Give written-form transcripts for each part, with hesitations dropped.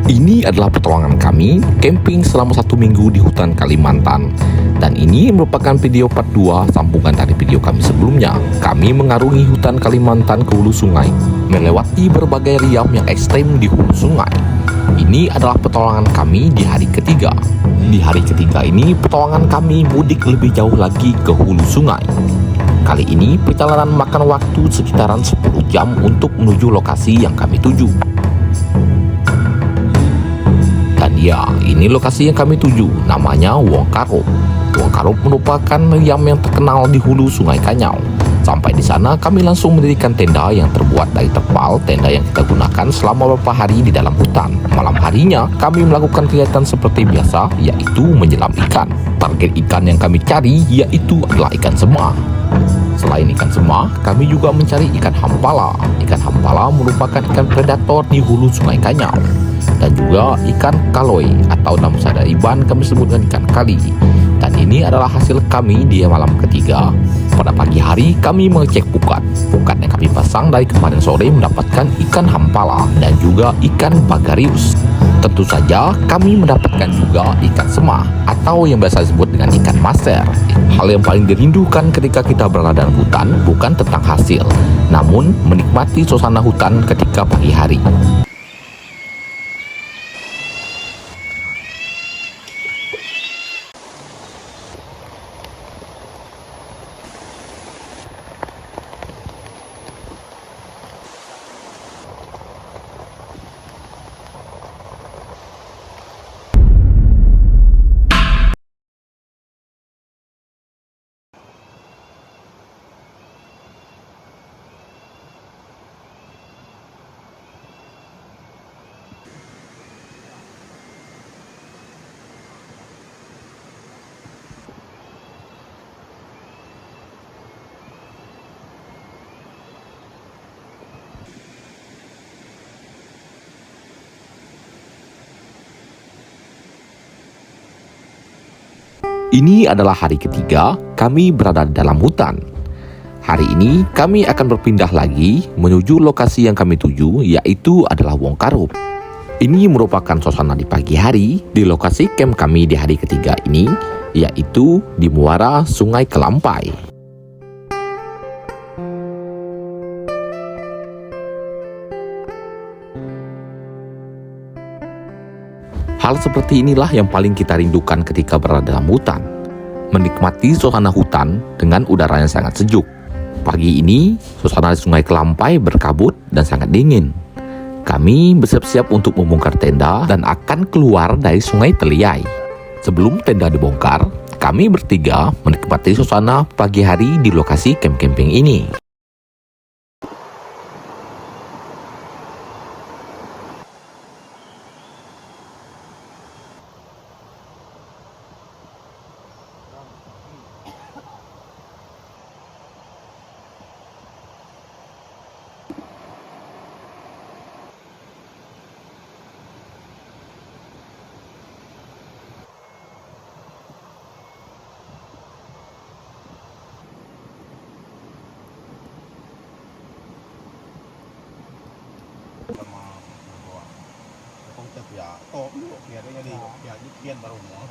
Ini adalah petualangan kami camping selama 1 minggu di hutan Kalimantan. Dan ini merupakan video part 2 sambungan dari video kami sebelumnya. Kami mengarungi hutan Kalimantan ke hulu sungai, melewati berbagai riam yang ekstrem di hulu sungai. Ini adalah petualangan kami di hari ketiga. Di hari ketiga ini petualangan kami mudik lebih jauh lagi ke hulu sungai. Kali ini perjalanan makan waktu sekitaran 10 jam untuk menuju lokasi yang kami tuju. Dan ya, ini lokasi yang kami tuju, namanya Wongkarup. Wongkarup merupakan riam yang terkenal di hulu Sungai Kanyau. Sampai di sana kami langsung mendirikan tenda yang terbuat dari terpal, tenda yang kita gunakan selama beberapa hari di dalam hutan. Malam harinya kami melakukan kegiatan seperti biasa, yaitu menyelam ikan. Target ikan yang kami cari yaitu adalah ikan sema. Selain ikan sema, kami juga mencari ikan hampala. Ikan hampala merupakan ikan predator di hulu Sungai Kanyau. Dan juga ikan kaloi atau nama sadaiban kami sebutkan ikan kali. Dan ini adalah hasil kami di malam ketiga. Pada pagi hari kami mengecek pukat. Pukat yang kami pasang dari kemarin sore mendapatkan ikan hampala dan juga ikan bagarius. Tentu saja kami mendapatkan juga ikan sema atau yang biasa disebut dengan ikan maser. Hal yang paling dirindukan ketika kita berada dalam hutan bukan tentang hasil, namun menikmati suasana hutan ketika pagi hari. Ini adalah hari ketiga kami berada dalam hutan. Hari ini kami akan berpindah lagi menuju lokasi yang kami tuju, yaitu adalah Wongkarup. Ini merupakan suasana di pagi hari di lokasi camp kami di hari ketiga ini, yaitu di muara Sungai Kelampai. Hal seperti inilah yang paling kita rindukan ketika berada dalam hutan. Menikmati suasana hutan dengan udara yang sangat sejuk. Pagi ini, suasana di Sungai Kelampai berkabut dan sangat dingin. Kami bersiap-siap untuk membongkar tenda dan akan keluar dari Sungai Teliai. Sebelum tenda dibongkar, kami bertiga menikmati suasana pagi hari di lokasi camp camping ini. Sama bawa konsep ya top biar jadi ya dikian baru mau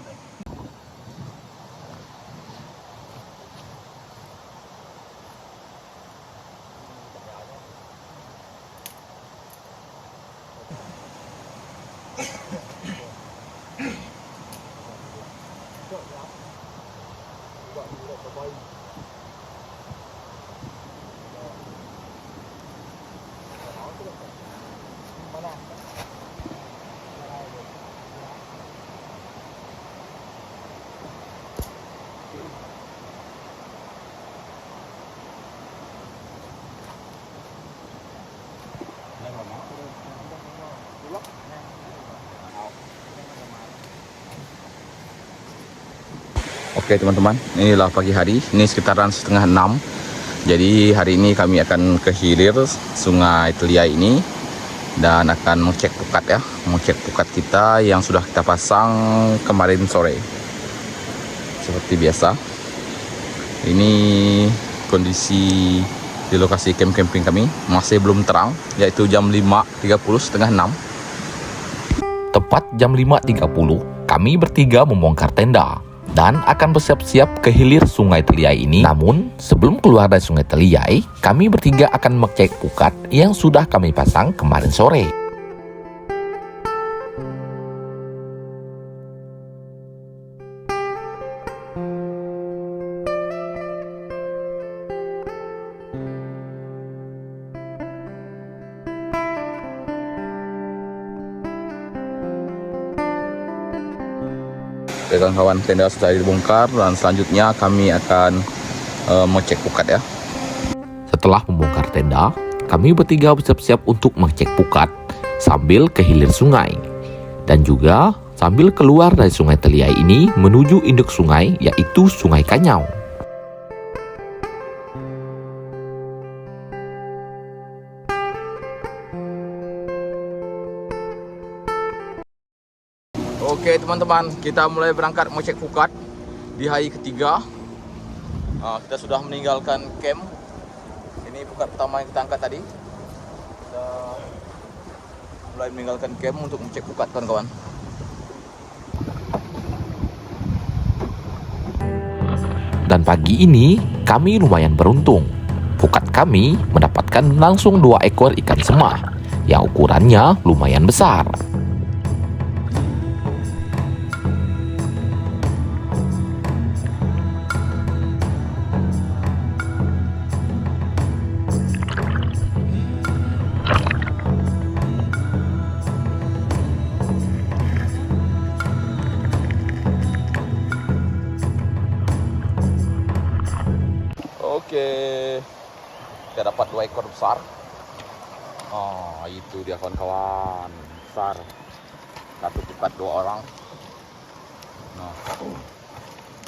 Oke teman-teman, inilah pagi hari, ini sekitaran 5:30. Jadi hari ini kami akan ke hilir Sungai Teliai ini dan akan mengecek pukat ya, mengecek pukat kita yang sudah kita pasang kemarin sore. Seperti biasa, ini kondisi di lokasi camp camping kami masih belum terang, yaitu jam 5.30, setengah 6. tepat jam 5.30, kami bertiga membongkar tenda dan akan bersiap-siap ke hilir Sungai Teliai ini. Namun, sebelum keluar dari Sungai Teliai, kami bertiga akan mengecek pukat yang sudah kami pasang kemarin sore. Oke kawan-kawan, tenda sudah dibongkar dan selanjutnya kami akan mengecek pukat ya. Setelah membongkar tenda, kami bertiga bersiap-siap untuk mengecek pukat sambil ke hilir sungai. Dan juga sambil keluar dari Sungai Teliai ini menuju induk sungai, yaitu Sungai Kanyau. Oke teman-teman, kita mulai berangkat mengecek pukat di hari ketiga. Kita sudah meninggalkan camp. Ini pukat pertama yang kita angkat tadi. Kita mulai meninggalkan camp untuk mengecek pukat kawan-kawan. Dan pagi ini kami lumayan beruntung. Pukat kami mendapatkan langsung 2 ekor ikan semah yang ukurannya lumayan besar. Oke, kita dapat 2 ekor besar. Itu dia kawan-kawan, besar. Satu pukat 2 orang. Nah,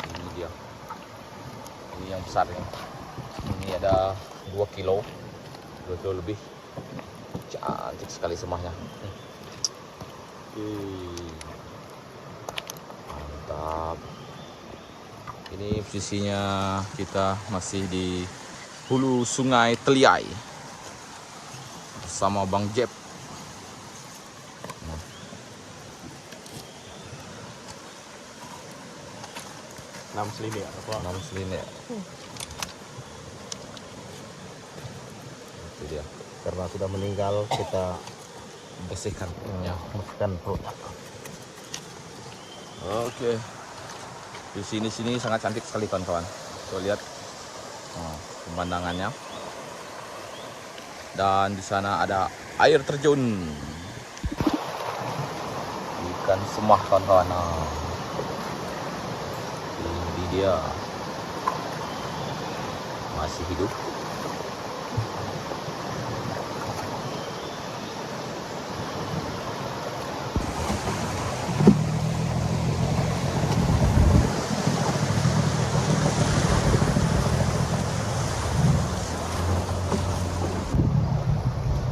ini dia. Ini yang besar ini. Ini ada 2 kilo, 2 kilo lebih. Cantik sekali semahnya. Mantap. Ini posisinya kita masih di hulu Sungai Teliai bersama Bang Jeb. Enam selinir apa? 6 selinir. Itu dia. Karena sudah meninggal kita Bersihkan. bersihkan perut. Oke. Di sini sangat cantik sekali kawan-kawan. Tuh lihat pemandangannya. Dan di sana ada air terjun. Ikan semah kawan-kawan. Ini dia. Masih hidup.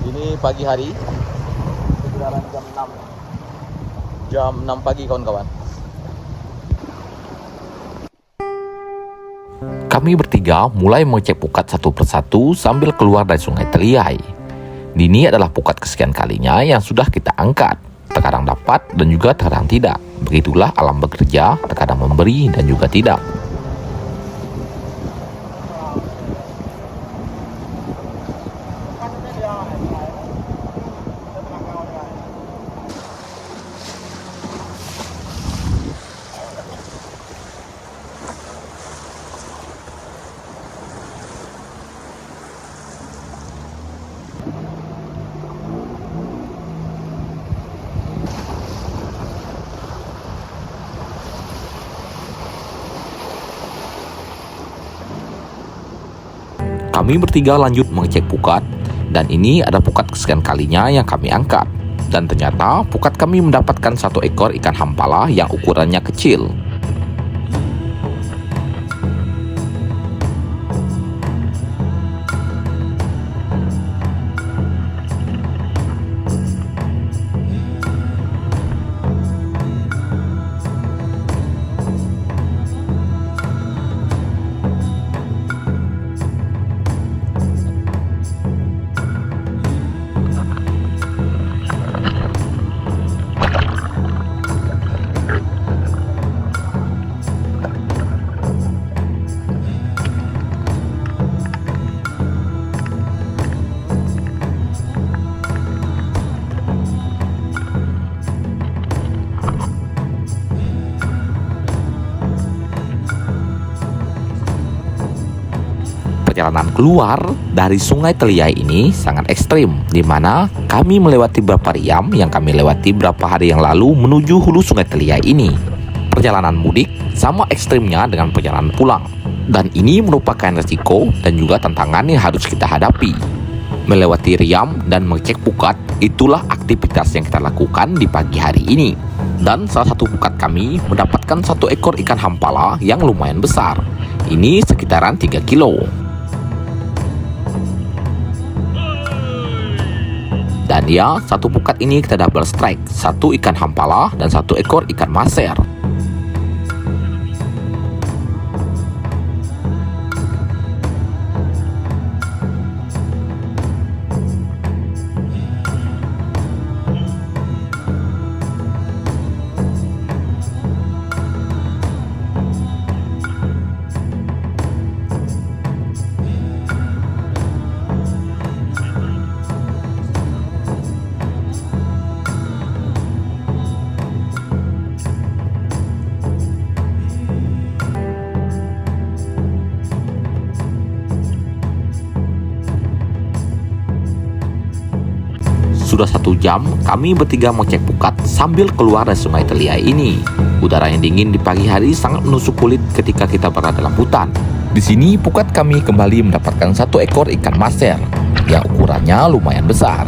Ini pagi hari, sekitaran jam 6 pagi kawan-kawan. Kami bertiga mulai mengecek pukat satu persatu sambil keluar dari Sungai Teliai. Ini adalah pukat kesekian kalinya yang sudah kita angkat. Terkadang dapat dan juga terkadang tidak. Begitulah alam bekerja, terkadang memberi dan juga tidak. Kami bertiga lanjut mengecek pukat, dan ini ada pukat kesekian kalinya yang kami angkat. Dan ternyata pukat kami mendapatkan 1 ekor ikan hampala yang ukurannya kecil. Perjalanan keluar dari Sungai Teliai ini sangat ekstrim, di mana kami melewati beberapa riam yang kami lewati beberapa hari yang lalu menuju hulu Sungai Teliai ini. Perjalanan mudik sama ekstrimnya dengan perjalanan pulang, dan ini merupakan resiko dan juga tantangan yang harus kita hadapi. Melewati riam dan mengecek pukat, itulah aktivitas yang kita lakukan di pagi hari ini. Dan salah satu pukat kami mendapatkan 1 ekor ikan hampala yang lumayan besar. Ini sekitaran 3 kilo. Dan ya, 1 pukat ini kita double strike, 1 ikan hampala dan 1 ekor ikan maser. Sudah 1 jam kami bertiga mengecek pukat sambil keluar dari Sungai Teliai ini. Udara yang dingin di pagi hari sangat menusuk kulit ketika kita berada dalam hutan. Di sini pukat kami kembali mendapatkan 1 ekor ikan maser yang ukurannya lumayan besar.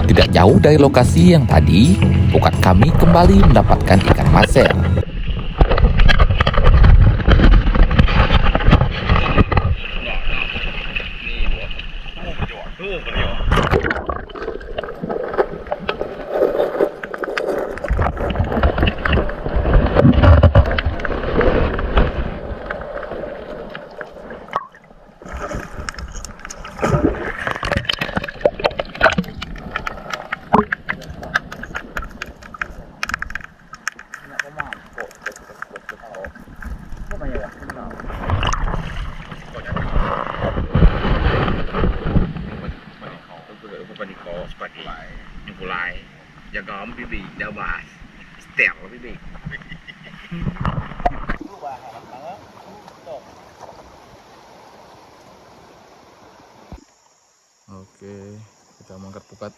Tidak jauh dari lokasi yang tadi, pukat kami kembali mendapatkan ikan maser. Jaga bibi, dah bahas. Setel bibi. Oke, kita mengangkat pukat.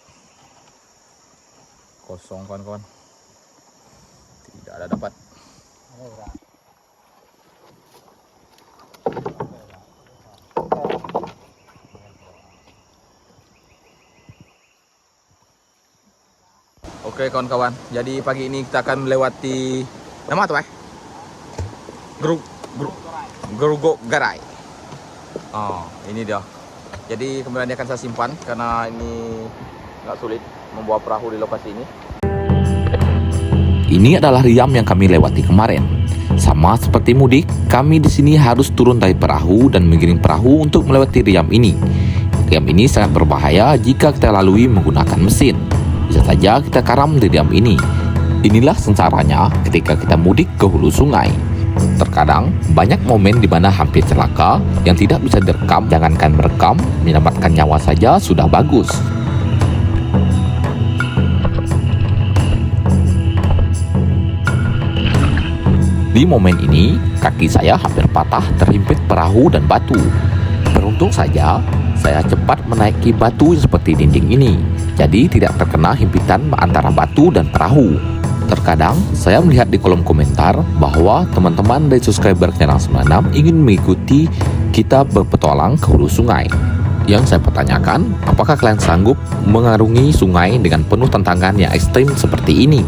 Kosong kawan-kawan. Tidak ada dapat. Oke kawan-kawan, jadi pagi ini kita akan melewati nama apa? Gerugok Garai. Oh, ini dia. Jadi kemudian akan saya simpan karena ini nggak sulit membawa perahu di lokasi ini. Ini adalah riam yang kami lewati kemarin. Sama seperti mudik, kami di sini harus turun dari perahu dan mengiring perahu untuk melewati riam ini. Riam ini sangat berbahaya jika kita lalui menggunakan mesin. Bisa saja kita karam di riam ini. Inilah sengsaranya ketika kita mudik ke hulu sungai. Terkadang banyak momen di mana hampir celaka yang tidak bisa direkam. Jangankan merekam, menyelamatkan nyawa saja sudah bagus. Di momen ini, kaki saya hampir patah terhimpit perahu dan batu. Beruntung saja, saya cepat menaiki batu seperti dinding ini, jadi tidak terkena himpitan antara batu dan perahu. Terkadang, saya melihat di kolom komentar bahwa teman-teman dari subscriber channel 96 ingin mengikuti kita berpetualang ke hulu sungai. Yang saya pertanyakan, apakah kalian sanggup mengarungi sungai dengan penuh tantangan yang ekstrim seperti ini?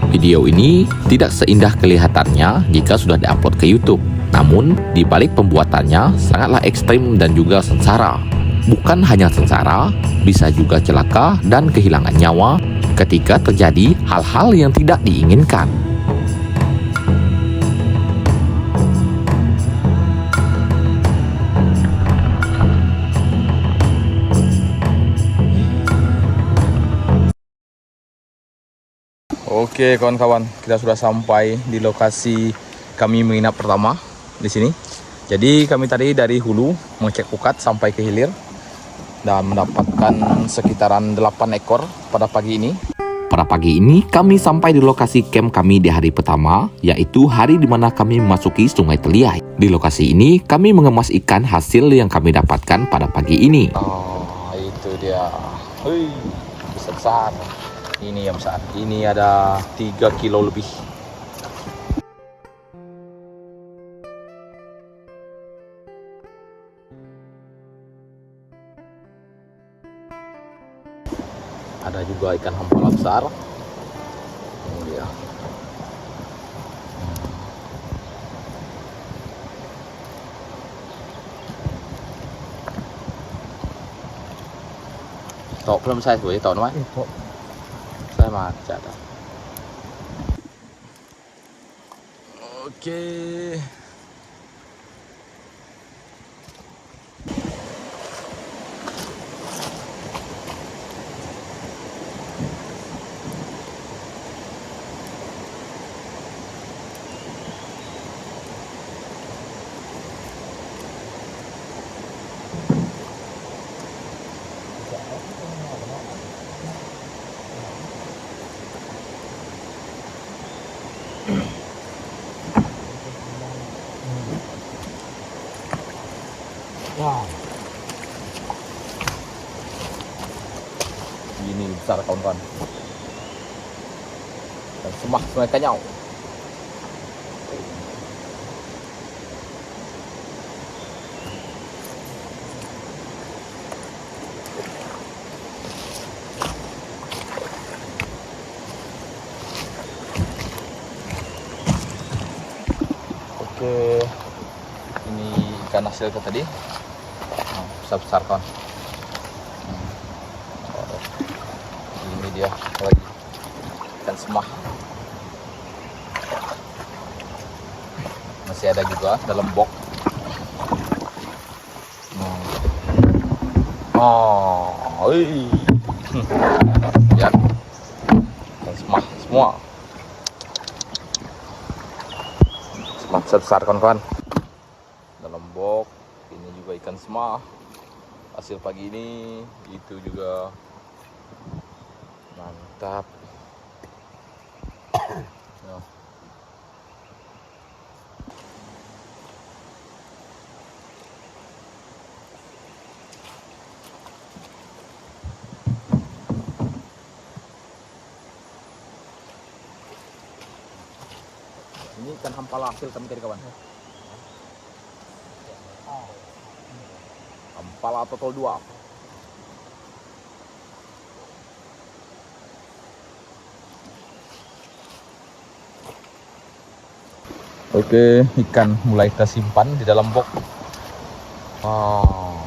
Video ini tidak seindah kelihatannya jika sudah diupload ke YouTube. Namun, di balik pembuatannya sangatlah ekstrim dan juga sengsara. Bukan hanya sengsara, bisa juga celaka dan kehilangan nyawa ketika terjadi hal-hal yang tidak diinginkan. Oke kawan-kawan, kita sudah sampai di lokasi kami menginap pertama di sini. Jadi kami tadi dari hulu mengecek pukat sampai ke hilir dan mendapatkan sekitaran 8 ekor pada pagi ini. Pada pagi ini kami sampai di lokasi camp kami di hari pertama, yaitu hari di mana kami memasuki Sungai Teliai. Di lokasi ini kami mengemas ikan hasil yang kami dapatkan pada pagi ini. Oh, itu dia. Hei, besar. Ini yang besar. Ini ada 3 kilo lebih. Ada juga ikan hampala besar. Ini dia. Tọ belum saya boleh tọ namanya. Saya mah catat. Oke. Wah, Ini besar kawan-kawan. Dan semah Sungai Kanyau. Oke, ini ikan hasil kita tadi. Nah, besar-besar kawan. Ini dia lagi ikan semah. Masih ada juga dalam box. Oh, ya, ikan semah semua. Semah besar kawan-kawan. Dalam box. Ini juga ikan semah. Hasil pagi ini itu juga mantap. Ya. Ini ikan hampala hasil kami tadi kawan. Hampala total 2. Oke, ikan mulai kita simpan di dalam box. Oh,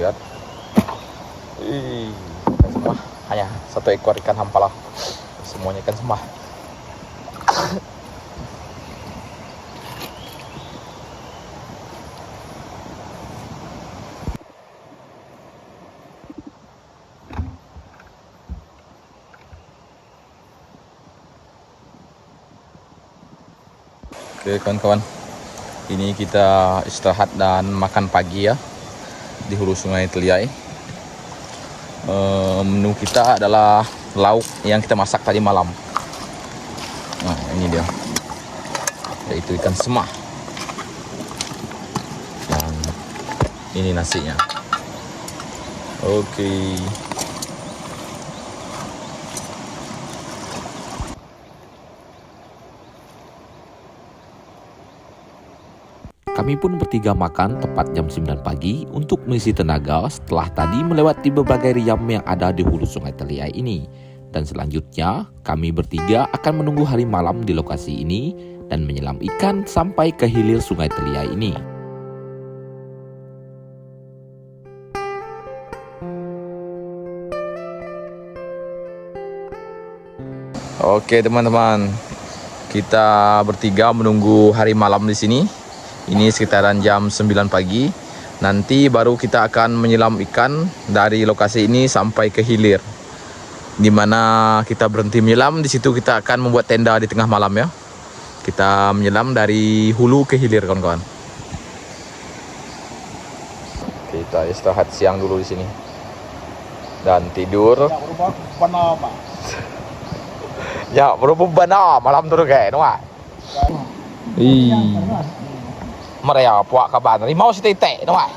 lihat. Ikan semah. Hanya 1 ekor ikan hampala. Semuanya ikan semah. Oke kawan-kawan, ini kita istirahat dan makan pagi ya di hulu Sungai Teliai. Menu kita adalah lauk yang kita masak tadi malam. Nah ini dia, yaitu ikan semah. Dan ini nasinya. Oke. Kami pun bertiga makan tepat jam 9 pagi untuk mengisi tenaga setelah tadi melewati berbagai riam yang ada di hulu Sungai Teliai ini. Dan selanjutnya, kami bertiga akan menunggu hari malam di lokasi ini dan menyelam ikan sampai ke hilir Sungai Teliai ini. Oke teman-teman, kita bertiga menunggu hari malam di sini. Ini sekitaran jam 9 pagi. Nanti baru kita akan menyelam ikan dari lokasi ini sampai ke hilir. Di mana kita berhenti menyelam, di situ kita akan membuat tenda di tengah malam ya. Kita menyelam dari hulu ke hilir kawan-kawan. Kita istirahat siang dulu di sini. Dan tidur. Ya berubah benar Pak. Ya, berbeban malam tu kayak, đúng không? Mà đây à, puak kaban, ni mau si tete, đúng không?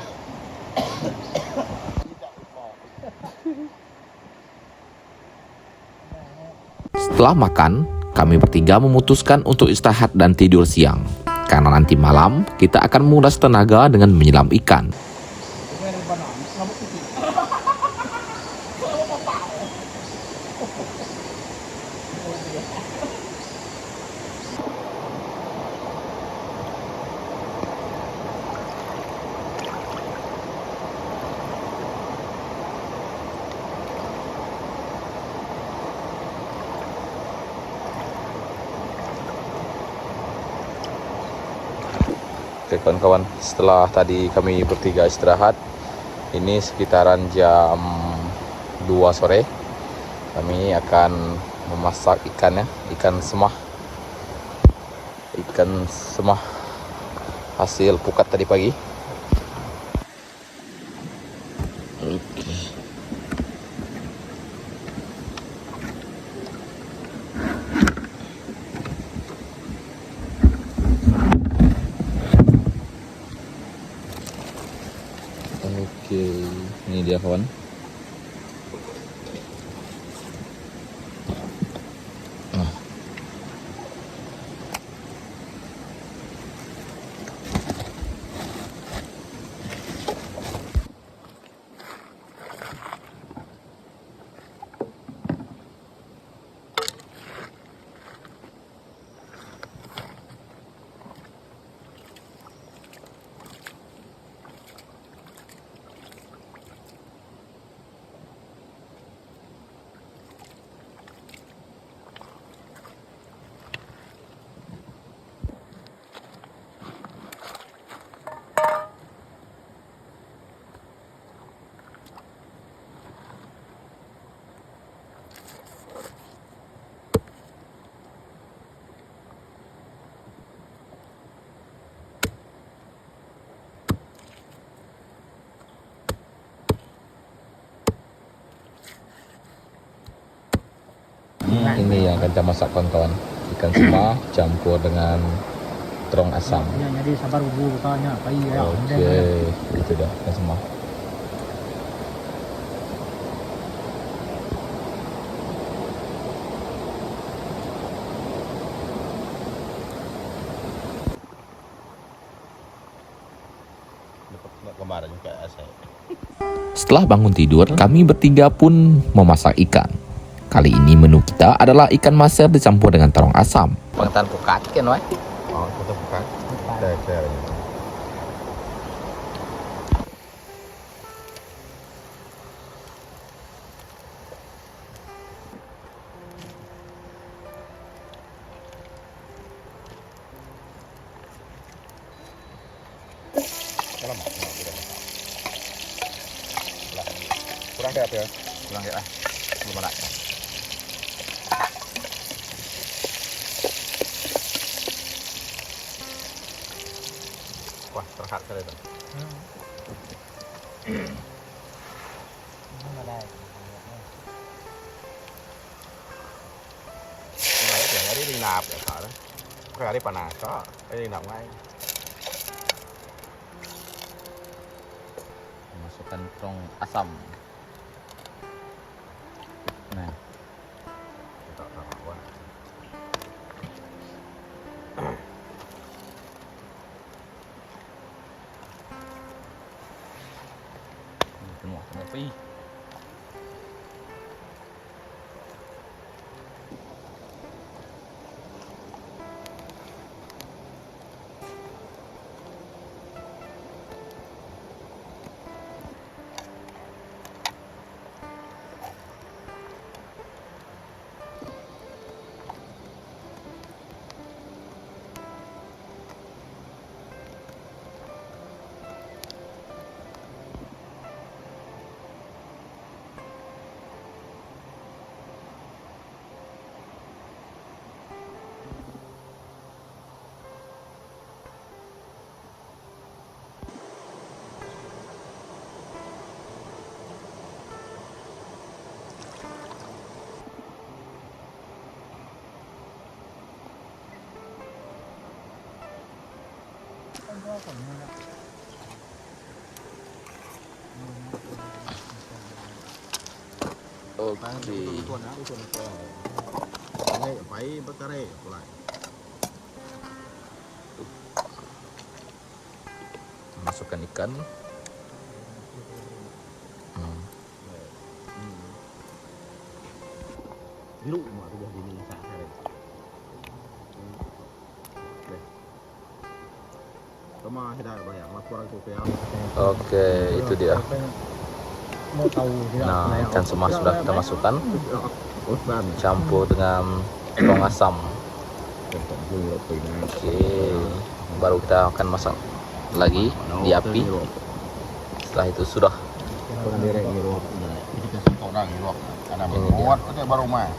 Setelah makan, kami bertiga memutuskan untuk istirahat dan tidur siang. Karena nanti malam, kita akan menguras tenaga dengan menyelam ikan. Oke kawan-kawan, setelah tadi kami bertiga istirahat, ini sekitaran jam 2 sore, kami akan memasak ikan ya, ikan semah hasil pukat tadi pagi. Oke. Oke, ini dia kawan. Ini yang akan kita masak kawan-kawan, ikan semah campur dengan terong asam. Ya, jadi sabar bubur tanya apa iya. Oke, itu dah ikan semah. Kemarin juga saya. Setelah bangun tidur, kami bertiga pun memasak ikan. Kali ini menu kita adalah ikan maser dicampur dengan terong asam. Pengetahuan pukat kan, wah? Oh, kita bukan. Saya. Kurang kayak apa ya? Kurang kayak lah, belum ada. Wah, terhad sekali itu. Hari đi nạp để sợ đó. Cái hari panas có, đi nạp ngay. Masukkan terong asam. Nah, Tak tahu. penuh kopi. Oke. Phải bắt cái này lại. Masukkan ikan. Lu mà tôi đi nhìn xả này. Tama hidayah banyak laporan kopiah. Oke, itu dia. Nah, ikan semah sudah kita masukkan, campur dengan tong asam. Oke, baru kita akan masak lagi di api. Setelah itu sudah. Ini dia. Baru mah.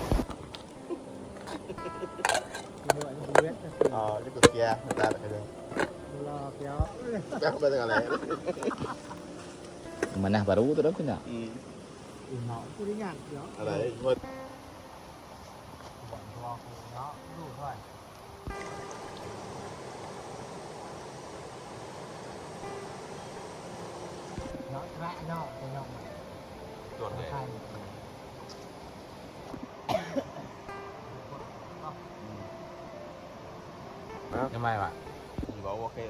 Itu kia, bentar aja. Mana baru tu dah punya. Ada buat Gimana, Pak? bawa ke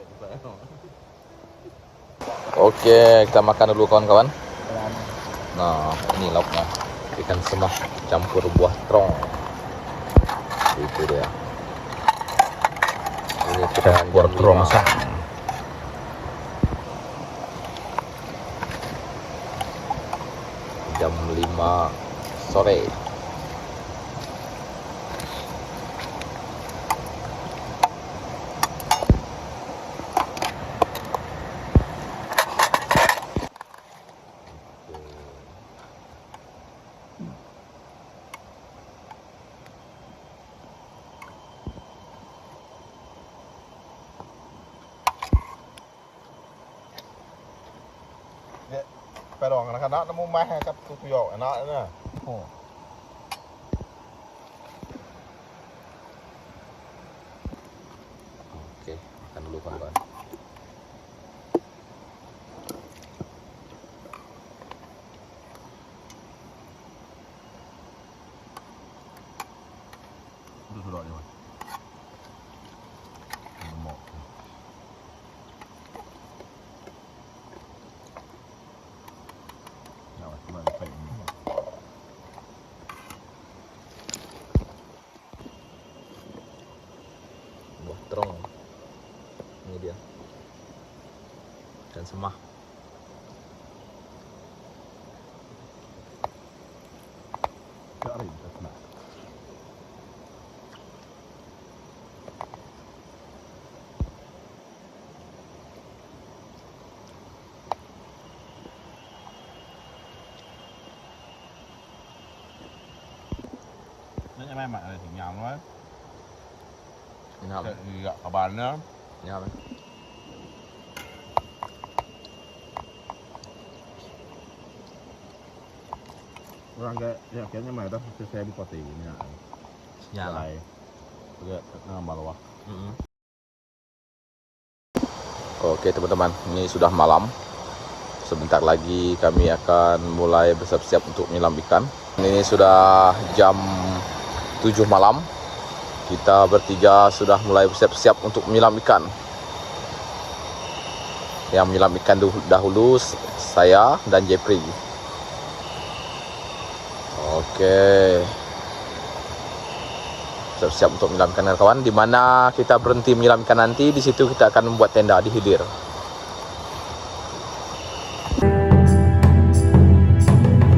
Oke, kita makan dulu kawan-kawan. Nah, ini lauknya. Ikan semah campur buah terong. Itu dia. Ini kita buah terong masak. Jam 5 sore. phải đòn là nó mua mai cắt tu dọ nó nữa. Oke, makan dulu kawan-kawan. Sudah rồi. Buah terong. Ini dia. Dan semah. Nó mai mặn này thì nhào nó. Ini apa? Gak kabarnya. Ini apa? Orang kayak kayaknya mah itu saya buka ini ya. Nyala. Juga nambah bawah. Oke teman-teman, ini sudah malam. Sebentar lagi kami akan mulai bersiap-siap untuk menyelam ikan. Ini sudah jam 7 malam. Kita bertiga sudah mulai bersiap-siap untuk menyelam ikan. Yang menyelam ikan dahulu saya dan Jeffrey. Oke. Siap-siap untuk menyelam ikan kawan. Di mana kita berhenti menyelam ikan nanti, di situ kita akan membuat tenda di hilir.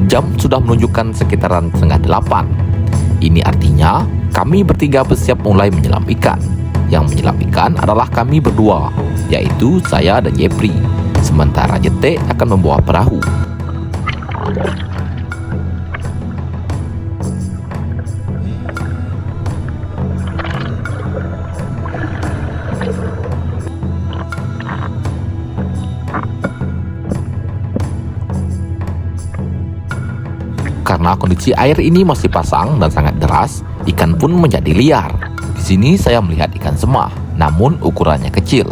Jam sudah menunjukkan sekitaran 7:30. Ini artinya kami bertiga bersiap mulai menyelam ikan. Yang menyelam ikan adalah kami berdua, yaitu saya dan Jeffrey. Sementara Jete akan membawa perahu. Karena kondisi air ini masih pasang dan sangat deras, ikan pun menjadi liar. Di sini saya melihat ikan semah, namun ukurannya kecil.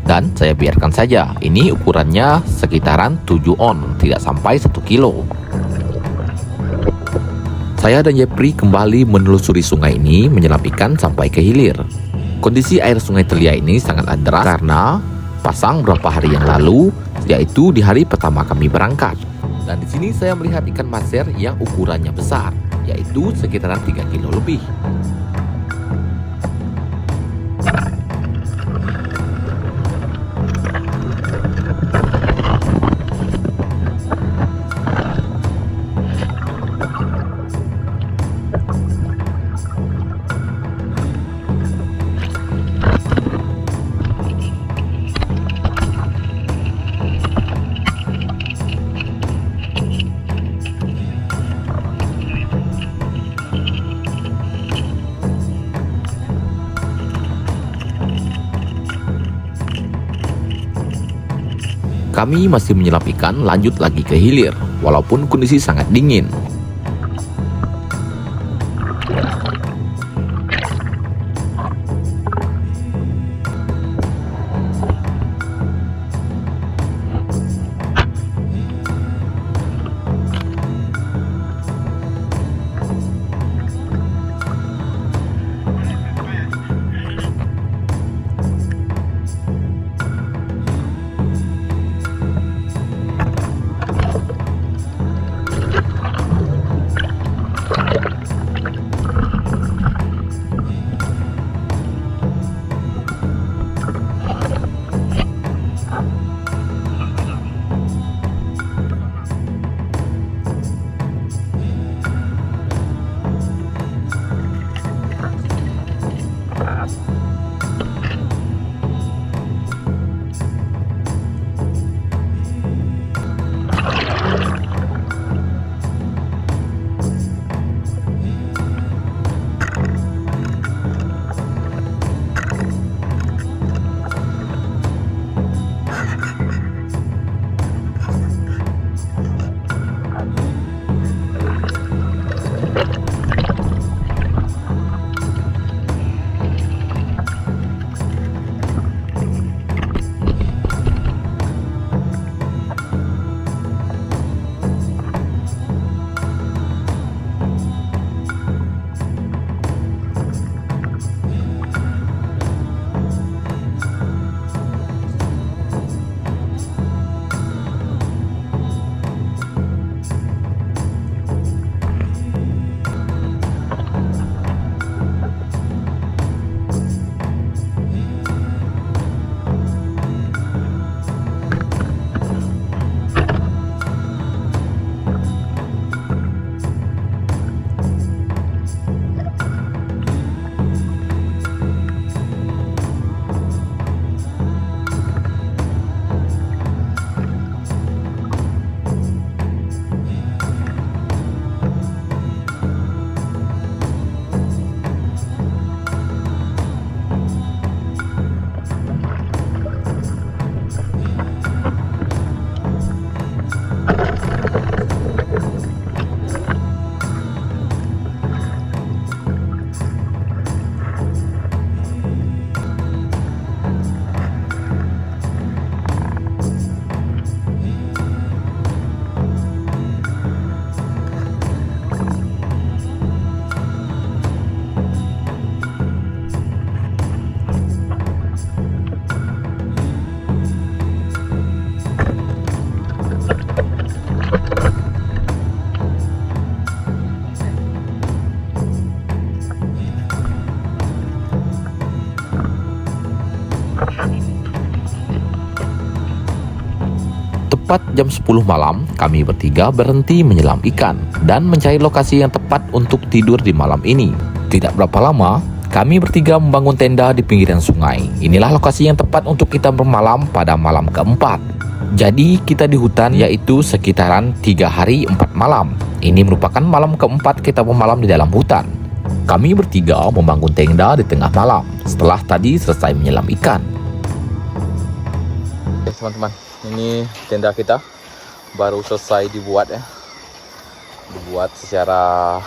Dan saya biarkan saja, ini ukurannya sekitaran 7 on, tidak sampai 1 kilo. Saya dan Jepri kembali menelusuri sungai ini menyelam ikan sampai ke hilir. Kondisi air sungai Telia ini sangat deras karena pasang beberapa hari yang lalu, yaitu di hari pertama kami berangkat. Dan di sini saya melihat ikan maser yang ukurannya besar, yaitu sekitaran 3 kilo lebih. Kami masih menyelam ikan, lanjut lagi ke hilir, walaupun kondisi sangat dingin. Tepat jam 10 malam, kami bertiga berhenti menyelam ikan dan mencari lokasi yang tepat untuk tidur di malam ini. Tidak berapa lama, kami bertiga membangun tenda di pinggiran sungai. Inilah lokasi yang tepat untuk kita bermalam pada malam keempat. Jadi kita di hutan yaitu sekitaran 3 hari 4 malam. Ini merupakan malam keempat kita bermalam di dalam hutan. Kami bertiga membangun tenda di tengah malam setelah tadi selesai menyelam ikan. Oke teman-teman, ini tenda kita baru selesai dibuat ya. Dibuat secara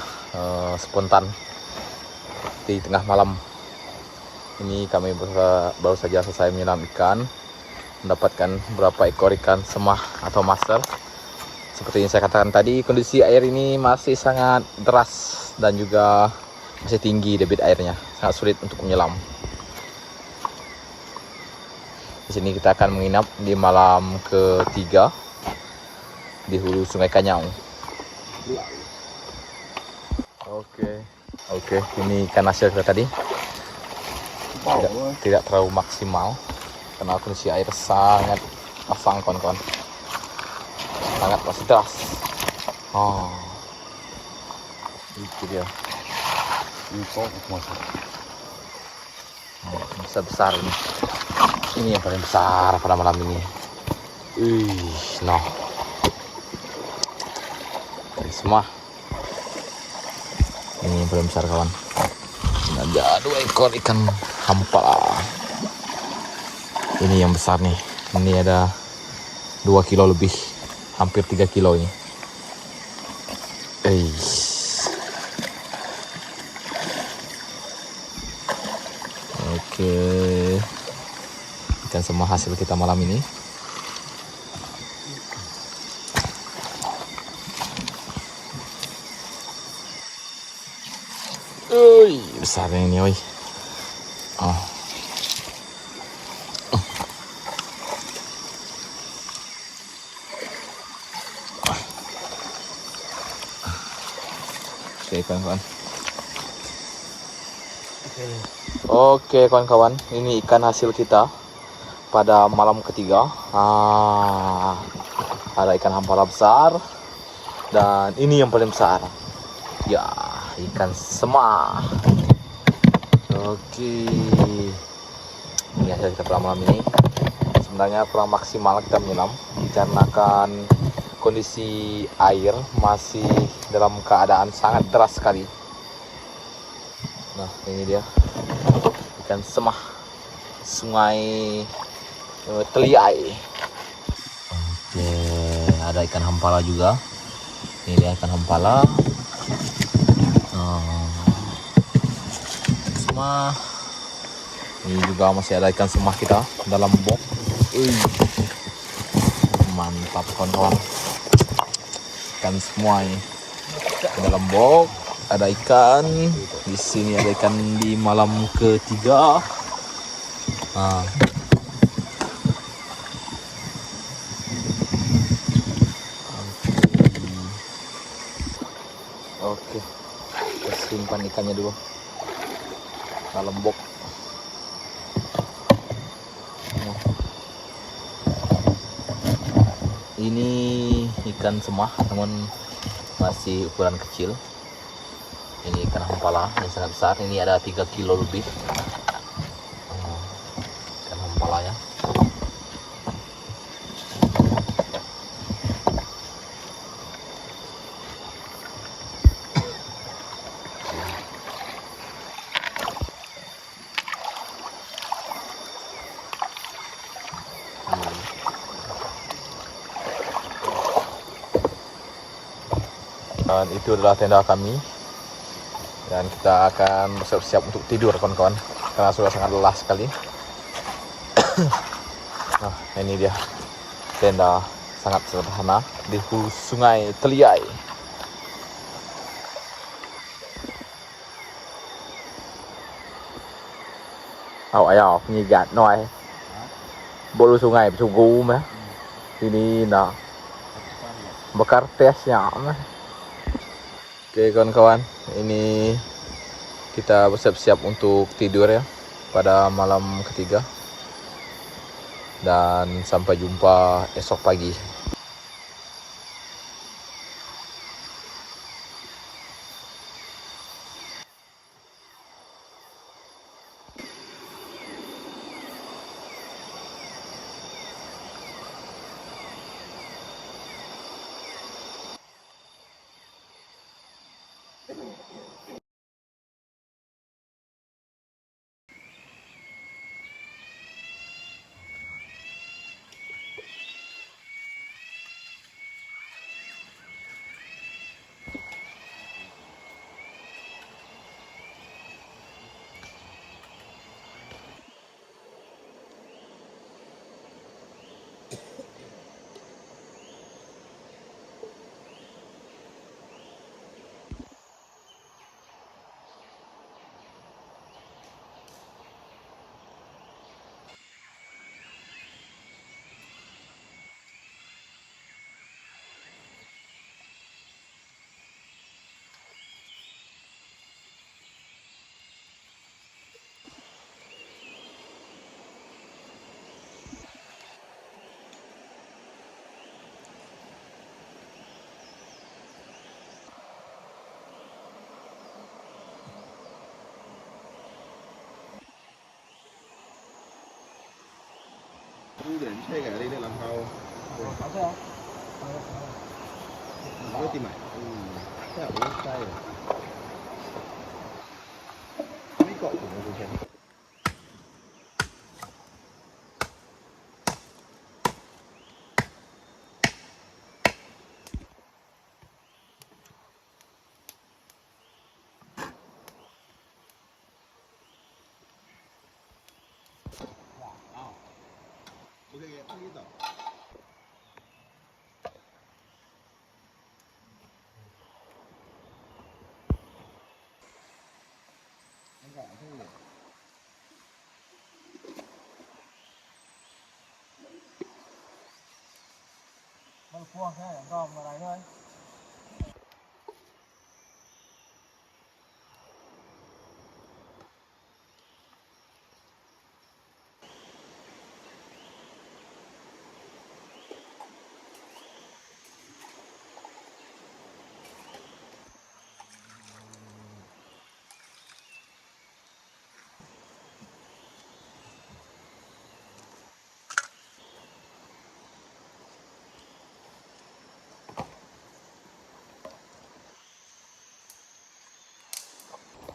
spontan di tengah malam. Ini kami baru saja selesai menyelam ikan mendapatkan beberapa ekor ikan semah atau master. Seperti yang saya katakan tadi, kondisi air ini masih sangat deras dan juga masih tinggi debit airnya, sangat sulit untuk menyelam. Di sini kita akan menginap di malam ketiga di hulu Sungai Kanyau. Oke, ini ikan hasil kita tadi. Tidak terlalu maksimal karena kondisi air sangat pasang, kawan-kawan. Sangat masih deras. Oh, itu dia. Ini kok masuk. Besar ini. Ini yang paling besar pada malam ini. Nah, ini semua. Ini yang paling besar, kawan. Ini ada 2 ekor ikan hampala. Ini yang besar nih. Ini ada 2 kilo lebih, hampir 3 kilo ini. Oke, ikan semua hasil kita malam ini. Besarnya ini, woi. Oke, kawan-kawan. Oke, kawan-kawan, ini ikan hasil kita pada malam ketiga. Ada ikan hampala besar dan ini yang paling besar. Ya, ikan semah. Oke, ini hasil kita pada malam ini. Sebenarnya kurang maksimal kita menyelam dikarenakan kondisi air masih dalam keadaan sangat deras sekali. Nah, ini dia ikan semah Sungai Teliai. Oke, ada ikan hampala juga. Ini dia ikan hampala. Semah. Ini juga masih ada ikan semah kita dalam box. Mantap, kawan-kawan. Ikan semua ini dalam box. Ada ikan. Di sini ada ikan di malam ketiga. Oke, kita simpan ikannya dulu dalam box. Ini ikan semah, namun masih ukuran kecil. Ini ikan hampala yang sangat besar. Ini ada 3 kilo lebih. Ikan hampala ya. Dan itu adalah tenda kami. Dan kita akan bersiap-siap untuk tidur, kawan-kawan, karena sudah sangat lelah sekali. Nah, ini dia tenda sangat sederhana di hulu Sungai Teliai. Ayah penyigat noi. Bolu sungai bersugu mah. Ini nah bakar tesnya mah. Oke, kawan-kawan, ini kita bersiap-siap untuk tidur ya pada malam ketiga. Dan sampai jumpa esok pagi. Để xe cả đây để làm sao có tìm mày cái ở bên tay rồi mấy cọ của nó xem Oke, gitu. Enggak, ini.มันพวกแค่รอบอะไรด้วย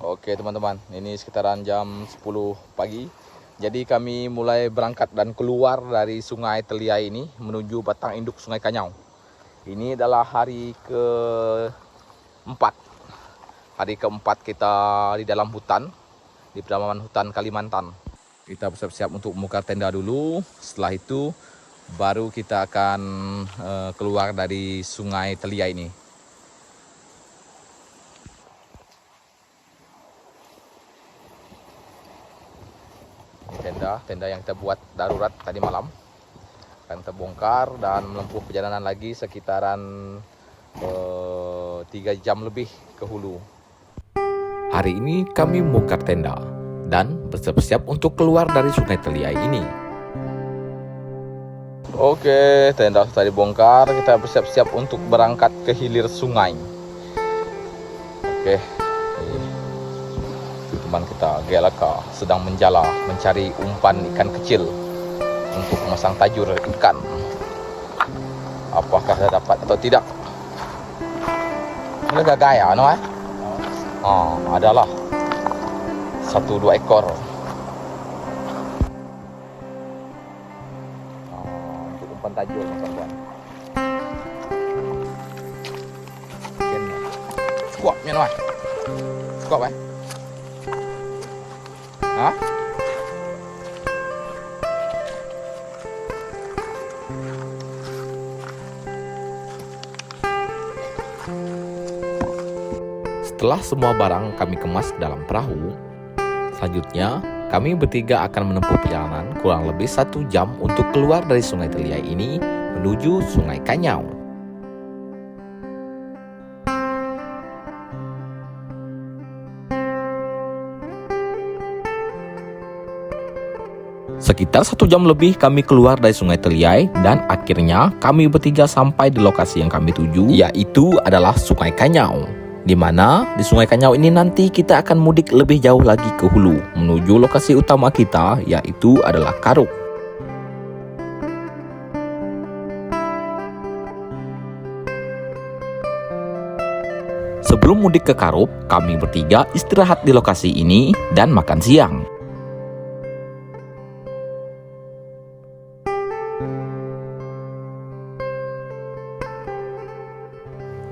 Oke teman-teman, ini sekitaran jam 10 pagi. Jadi kami mulai berangkat dan keluar dari Sungai Teliai ini menuju batang induk Sungai Kanyau. Ini adalah hari keempat. Hari keempat kita di dalam hutan, di pedalaman hutan Kalimantan. Kita bersiap-siap untuk membongkar tenda dulu. Setelah itu baru kita akan keluar dari Sungai Teliai ini. Tenda yang kita buat darurat tadi malam akan terbongkar dan menempuh perjalanan lagi sekitaran 3 jam lebih ke hulu. Hari ini kami membongkar tenda dan bersiap-siap untuk keluar dari Sungai Teliai ini. Oke, tenda sudah dibongkar, kita bersiap-siap untuk berangkat ke hilir sungai. Oke, teman kita Gelaka sedang menjala mencari umpan ikan kecil untuk memasang tajur ikan. Apakah dia dapat atau tidak? Ini gagai ya, no? Adalah 1-2 ekor. Untuk umpan tajur, teman-teman. Kuat, no? Kuat, Pak. Hah? Setelah semua barang kami kemas dalam perahu, selanjutnya kami bertiga akan menempuh perjalanan kurang lebih 1 jam untuk keluar dari Sungai Teliai ini menuju Sungai Kanyau. Sekitar 1 jam lebih kami keluar dari Sungai Teliai dan akhirnya kami bertiga sampai di lokasi yang kami tuju, yaitu adalah Sungai Kanyau. Di mana di Sungai Kanyau ini nanti kita akan mudik lebih jauh lagi ke hulu menuju lokasi utama kita, yaitu adalah Karuk. Sebelum mudik ke Karuk, kami bertiga istirahat di lokasi ini dan makan siang.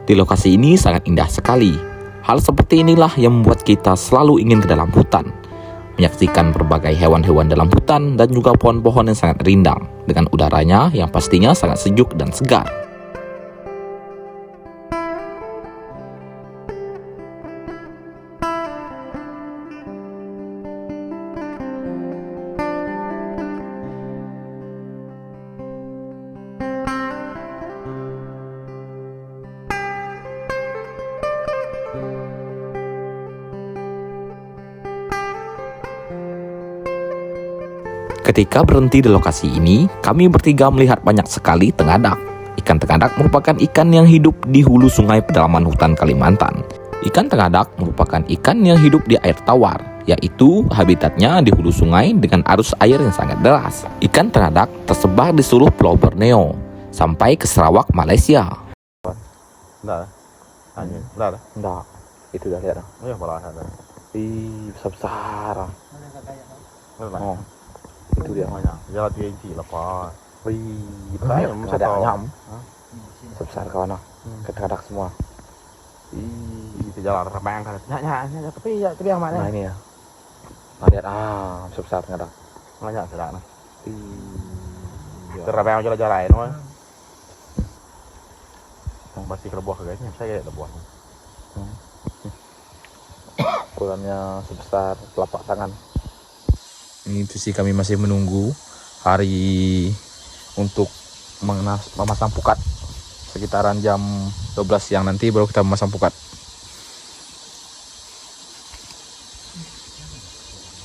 Di lokasi ini sangat indah sekali. Hal seperti inilah yang membuat kita selalu ingin ke dalam hutan, menyaksikan berbagai hewan-hewan dalam hutan dan juga pohon-pohon yang sangat rindang, dengan udaranya yang pastinya sangat sejuk dan segar. Ketika berhenti di lokasi ini, kami bertiga melihat banyak sekali tengadak. Ikan tengadak merupakan ikan yang hidup di hulu sungai pedalaman hutan Kalimantan. Ikan tengadak merupakan ikan yang hidup di air tawar, yaitu habitatnya di hulu sungai dengan arus air yang sangat deras. Ikan teradak tersebar di seluruh Pulau Borneo sampai ke Sarawak, Malaysia. Enggak. Hanya, enggak. Enggak, itu dah lihat dah. Ya malah ada. Ih, besar-besar. Oh, Itu dia. banyak. Jalan 3 inci lepas. Wih, Besar, banyak besar ada tau. ayam. Besar kawan ah. Ketradak semua. Itu jalan remeng kan. Nyak, tapi yang mana? Nah ini ya. Nah, lihat besar ketradak. Banyak sedang. Teremeng jalan-jalan thôi. Yang pasti kelebuah kayaknya, saya kayak lebuah. Ukurannya sebesar telapak tangan. Ini posisi kami masih menunggu hari untuk memasang pukat. Sekitaran jam 12 siang nanti baru kita memasang pukat.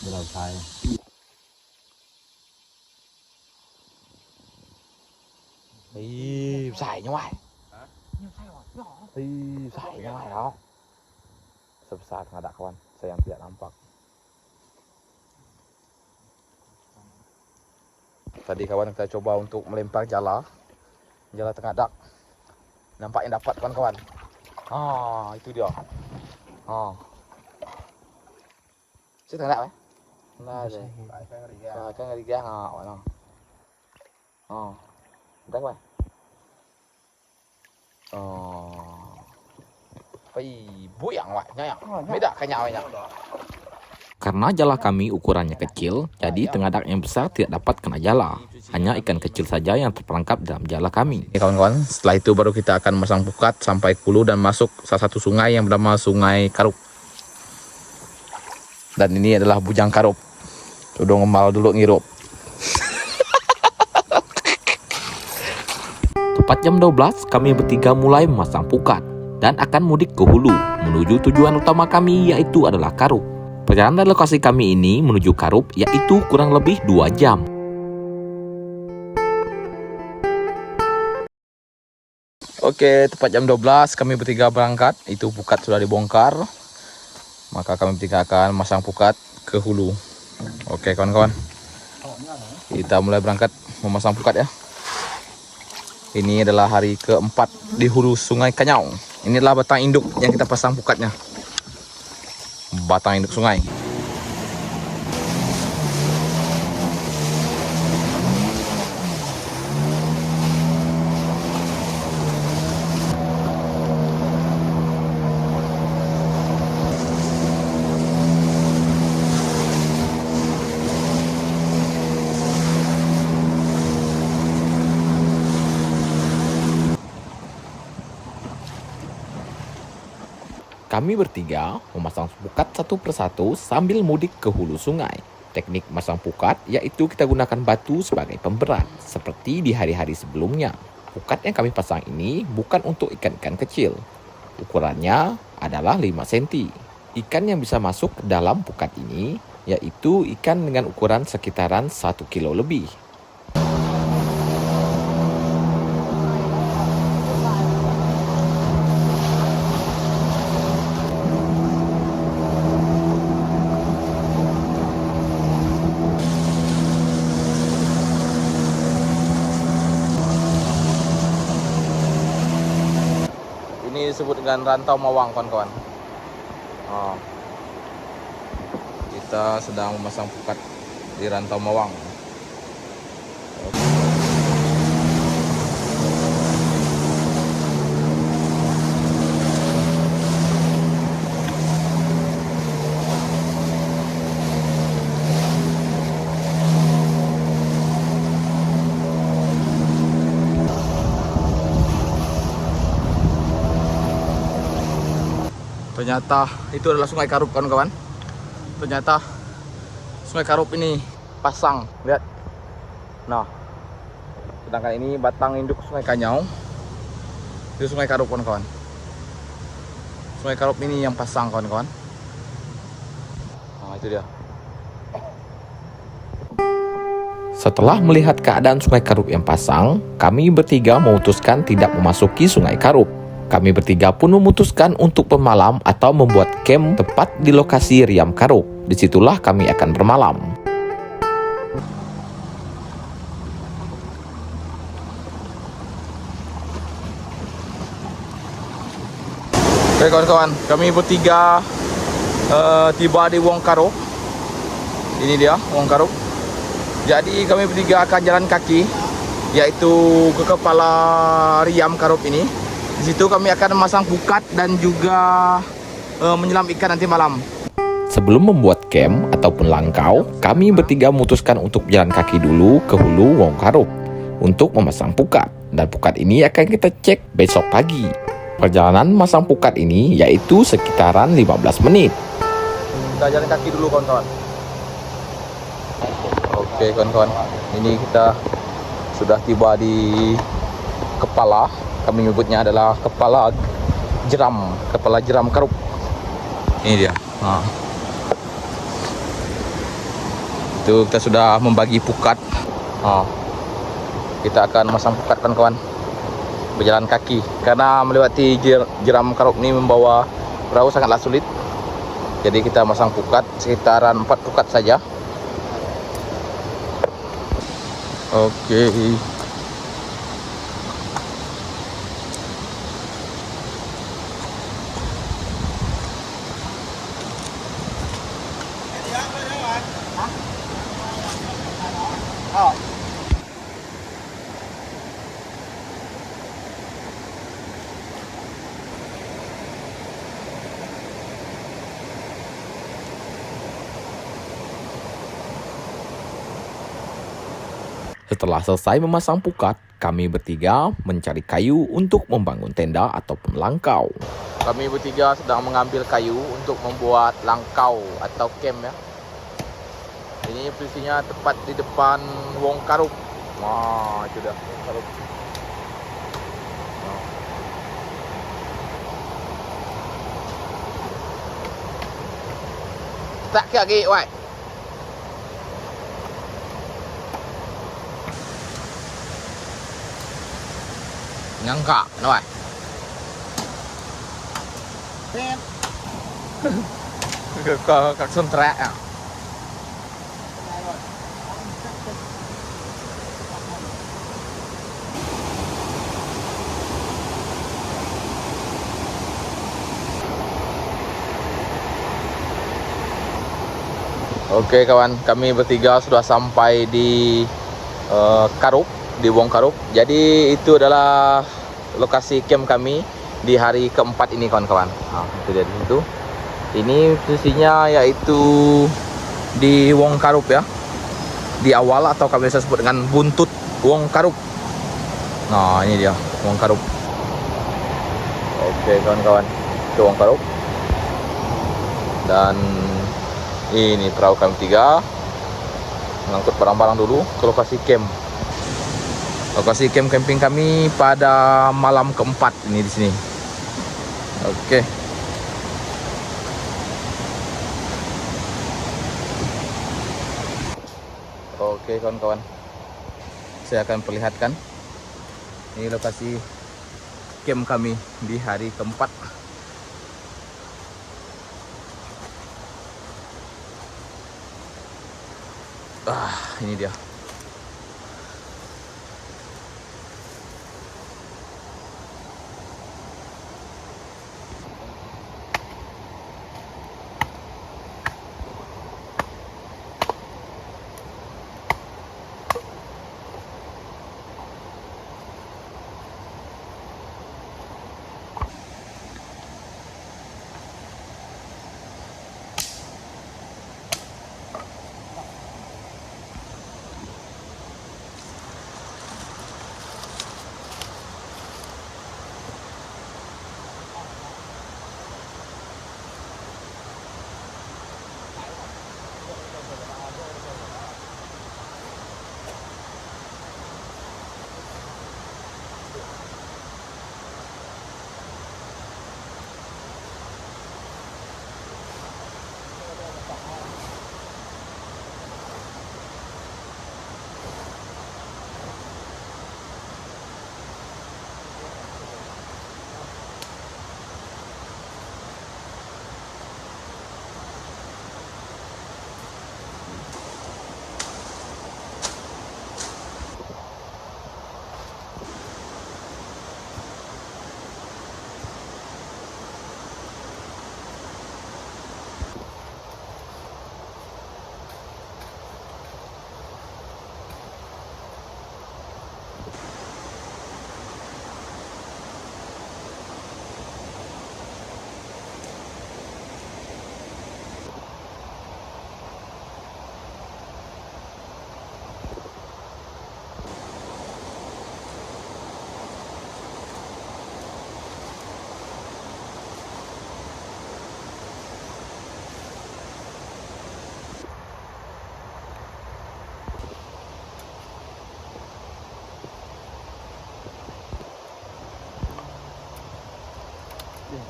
Jalan saya. Ih, besar ngoài. Ih, besar ngoài đó. Sebesar ada kawan, saya yang tidak nampak. Tadi kawan kita coba untuk melempar jala tengah dak. Nampaknya dapat kawan-kawan. Itu dia. Saya tengah dak Nah, deh. Kan ngari gas kawan. Dak kawan. Buyang wak, nyayang. Beda kanya awalnya. Karena jala kami ukurannya kecil, jadi tengadak yang besar tidak dapat kena jala. Hanya ikan kecil saja yang terperangkap dalam jala kami. Ini kawan-kawan, setelah itu baru kita akan memasang pukat sampai hulu dan masuk salah satu sungai yang bernama Sungai Karup. Dan ini adalah bujang karup. Udah ngemal dulu ngirup. Tepat jam 12, kami bertiga mulai memasang pukat dan akan mudik ke hulu menuju tujuan utama kami, yaitu adalah Karup. Perjalanan lokasi kami ini menuju Karup yaitu kurang lebih 2 jam. Oke, tepat jam 12 kami bertiga berangkat. Itu pukat sudah dibongkar. Maka kami bertiga akan masang pukat ke hulu. Oke kawan-kawan, kita mulai berangkat memasang pukat ya. Ini adalah hari keempat di hulu Sungai Kanyau. Ini adalah batang induk yang kita pasang pukatnya. Batang induk sungai. Kami bertiga memasang pukat satu persatu sambil mudik ke hulu sungai. Teknik memasang pukat yaitu kita gunakan batu sebagai pemberat, seperti di hari-hari sebelumnya. Pukat yang kami pasang ini bukan untuk ikan-ikan kecil. Ukurannya adalah 5 cm. Ikan yang bisa masuk ke dalam pukat ini yaitu ikan dengan ukuran sekitaran 1 kilo lebih. Ini disebut dengan rantau mawang kawan-kawan. Kita sedang memasang pukat di rantau mawang. Ternyata itu adalah Sungai Karup kawan-kawan. Ternyata Sungai Karup ini pasang, lihat. Nah, sedangkan ini batang induk Sungai Kanyau. Itu Sungai Karup kawan-kawan. Sungai Karup ini yang pasang kawan-kawan. Nah, itu dia. Setelah melihat keadaan Sungai Karup yang pasang, kami bertiga memutuskan tidak memasuki Sungai Karup. Kami bertiga pun memutuskan untuk bermalam atau membuat camp tepat di lokasi Riam Karup. disitulah kami akan bermalam. Oke kawan-kawan, kami bertiga tiba di Wong Karuk. Ini dia Wong Karuk. Jadi kami bertiga akan jalan kaki, yaitu ke kepala Riam Karuk ini. Di situ kami akan memasang pukat dan juga menyelam ikan nanti malam. Sebelum membuat camp ataupun langkau, kami bertiga memutuskan untuk jalan kaki dulu ke hulu Wong Karuk untuk memasang pukat. Dan pukat ini akan kita cek besok pagi. Perjalanan memasang pukat ini yaitu sekitaran 15 menit. Kita jalan kaki dulu kawan-kawan. Oke kawan-kawan, ini kita sudah tiba di kepala. Kami menyebutnya adalah kepala jeram Karuk. Ini dia. Itu kita sudah membagi pukat. Kita akan masang pukat kawan-kawan. Berjalan kaki karena melewati jeram Karuk ini membawa perahu sangatlah sulit. Jadi kita masang pukat sekitaran 4 pukat saja. Oke. Setelah selesai memasang pukat, kami bertiga mencari kayu untuk membangun tenda ataupun langkau. Kami bertiga sedang mengambil kayu untuk membuat langkau atau camp ya. Ini posisinya tepat di depan Wong Karuk. Wah, itu dah Wong Karuk. Tak kira lagi, wai. Ngangkak, wai. Các xuân trẻ à. Oke kawan, kami bertiga sudah sampai di Karuk, di Wong Karuk. Jadi itu adalah lokasi camp kami di hari keempat ini kawan-kawan. Itu dia di situ. Ini posisinya yaitu di Wong Karuk ya. Di awal atau kami bisa sebut dengan buntut Wong Karuk. Nah, ini dia Wong Karuk. Oke kawan-kawan, itu Wong Karuk. Dan ini perahu kami tiga mengangkut barang-barang dulu ke lokasi camp. Lokasi camp camping kami pada malam keempat ini di sini. Oke. Oke kawan-kawan, saya akan perlihatkan ini lokasi camp kami di hari keempat. Ini dia.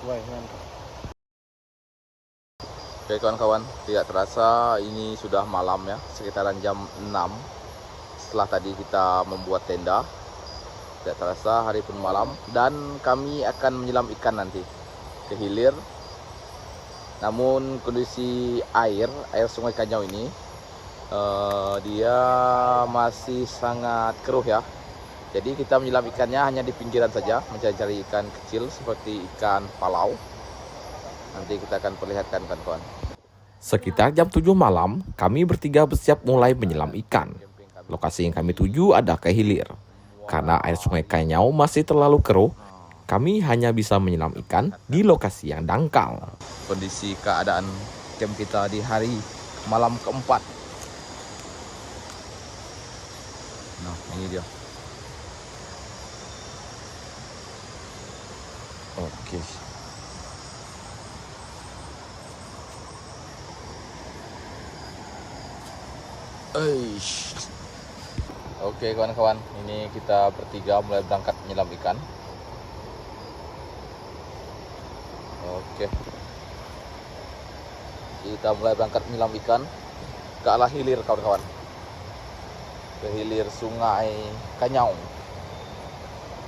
Wah, mantap. Oke kawan-kawan, tidak terasa ini sudah malam ya, sekitaran jam 6. Setelah tadi kita membuat tenda, tidak terasa hari pun malam. Dan kami akan menyelam ikan nanti ke hilir. Namun kondisi air Sungai Kanyau ini dia masih sangat keruh ya. Jadi kita menyelam ikannya hanya di pinggiran saja, mencari ikan kecil seperti ikan palau. Nanti kita akan perlihatkan kawan-kawan. Sekitar jam 7 malam, kami bertiga bersiap mulai menyelam ikan. Lokasi yang kami tuju ada ke hilir. Karena air Sungai Kanyau masih terlalu keruh, kami hanya bisa menyelam ikan di lokasi yang dangkal. Kondisi keadaan camp kita di hari malam keempat. Nah, ini dia. Oke. Oke kawan-kawan, ini kita bertiga mulai berangkat menyelam ikan. Oke, kita mulai berangkat menyelam ikan ke arah hilir kawan-kawan, ke hilir Sungai Kanyau.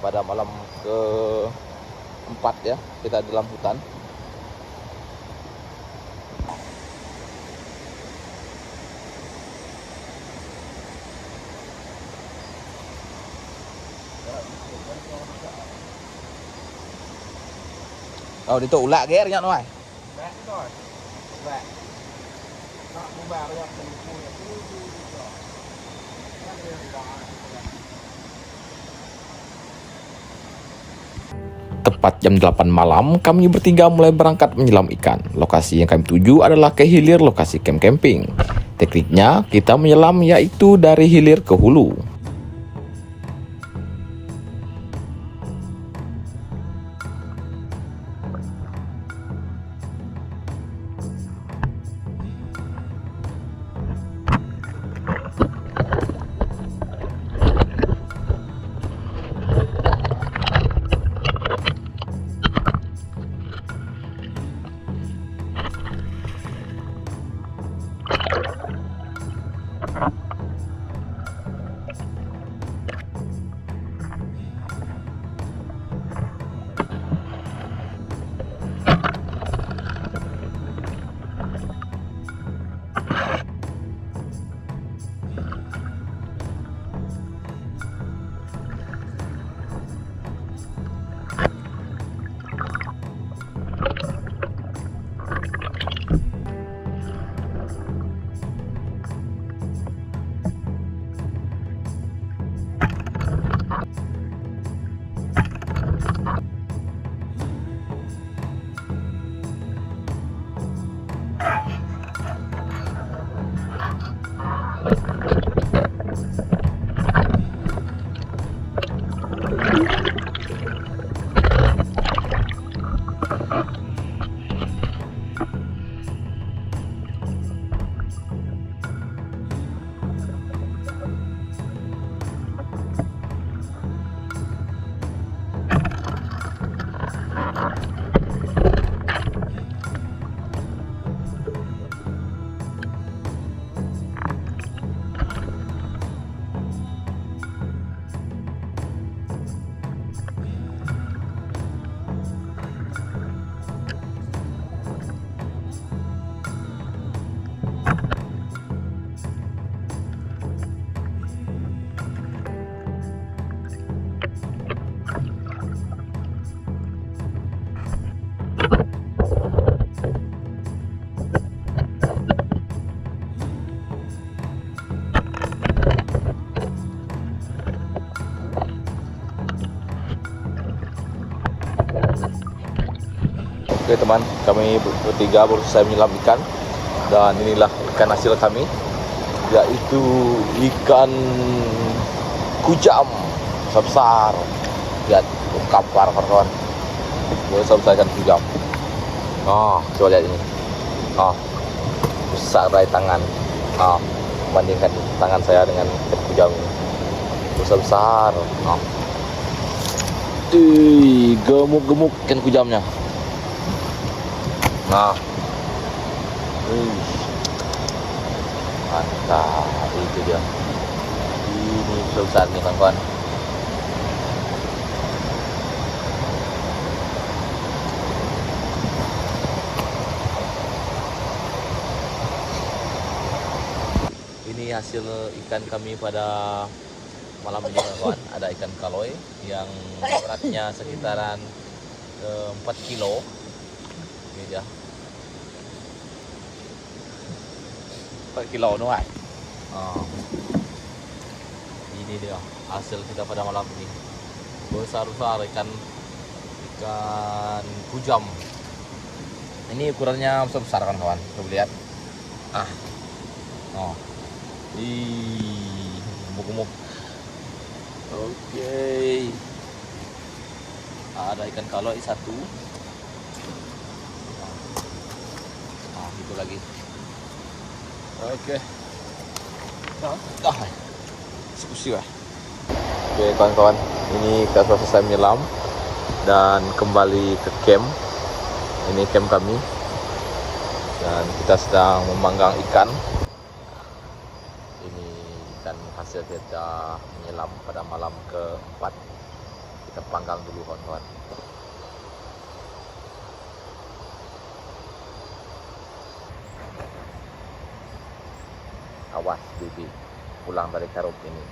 Pada malam ke-4 ya, kita dalam hutan. Oh, dito ulak ger nya noi. Vẽ rồi. Vẽ. Nó cũng vào đây từng cùi cứ rồi. Nó đều vào. Tepat jam 8 malam, kami bertiga mulai berangkat menyelam ikan. Lokasi yang kami tuju adalah ke hilir lokasi camp camping. Tekniknya, kita menyelam yaitu dari hilir ke hulu. Oke teman, kami bertiga baru selesai menyelam ikan. Dan inilah ikan hasil kami, yaitu ikan kujam besar. Lihat, kapar kawan-kawan. Besar ikan kujam. Oh, coba lihat ini. Oh, besar dari tangan. Oh, bandingkan tangan saya dengan ikan kujam ini. Besar. Oh. Gemuk-gemuk ikan kujamnya. Nah, wih, mantap itu dia. Ini besar nih kawan-kawan. Ini hasil ikan kami pada malam ini kawan. Ada ikan kaloy yang beratnya sekitaran 4 kilo. Ini dia 4 kilo nuai. Ini dia hasil kita pada malam ini. Besar-besar ikan kujam. Ini ukurannya besar-besar kan kawan. Coba lihat. Gemuk-gemuk. Oke. Ada ikan kaloy satu. Itu lagi. Oke. Diskusi lah. Oke kawan-kawan, ini kita selesai menyelam dan kembali ke camp. Ini camp kami dan kita sedang memanggang ikan. Ini ikan hasil kita menyelam pada malam keempat. Kita panggang dulu kawan-kawan. Awas Bibi pulang dari Karup ini.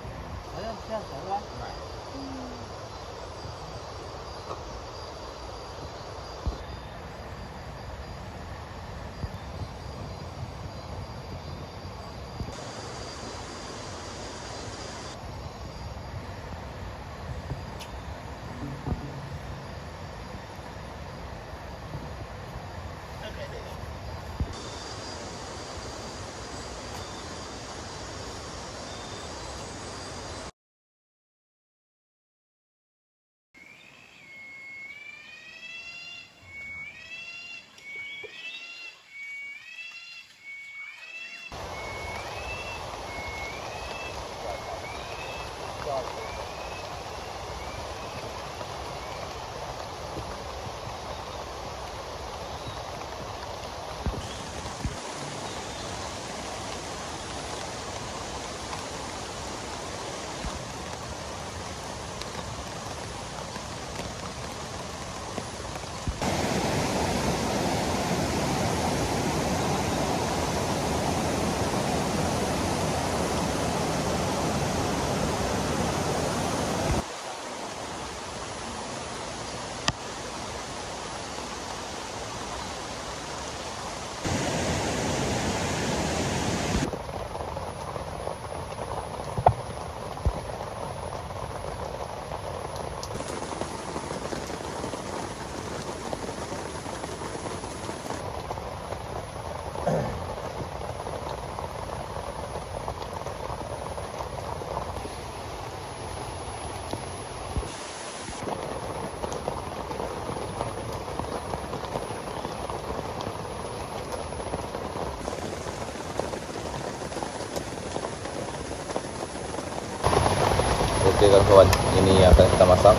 Oke kawan-kawan, ini akan kita masak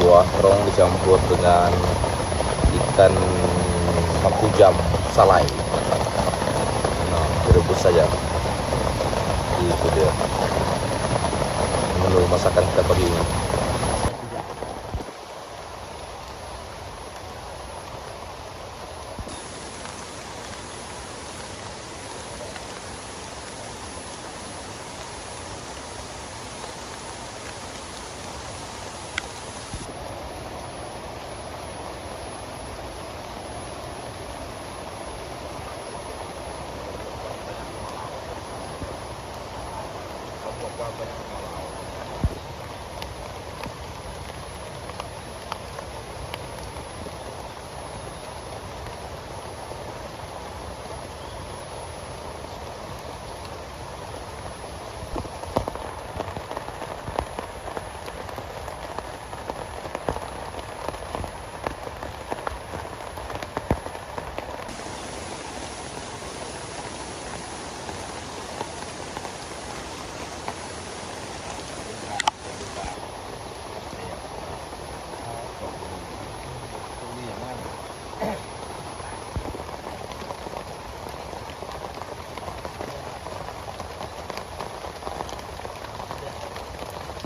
buah terong dicampur dengan ikan makujam salai. Nah, direbus saja. Itu dia menu masakan kita pagi ini.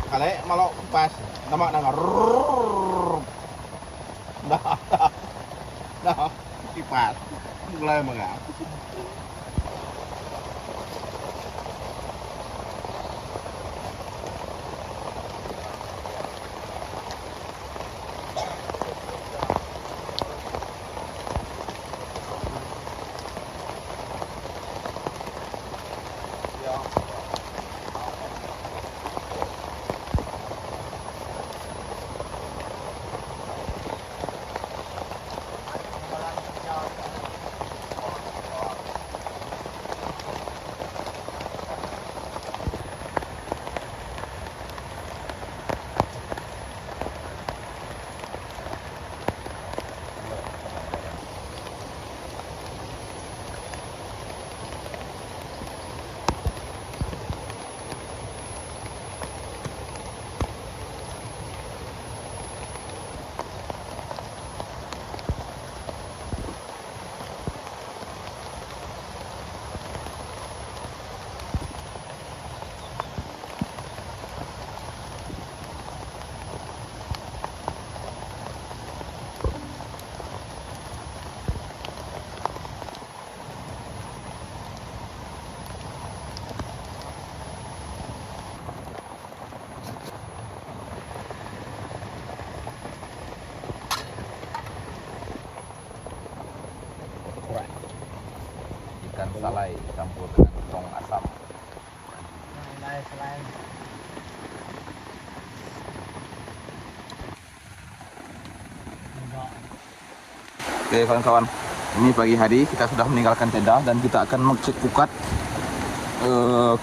Kali malah pas nama dengar. Dah, dah, kipas. Mulai mengap. Ikan salai campur dengan tong asam. Selain Oke kawan-kawan, ini pagi hari kita sudah meninggalkan tenda dan kita akan mengecek pukat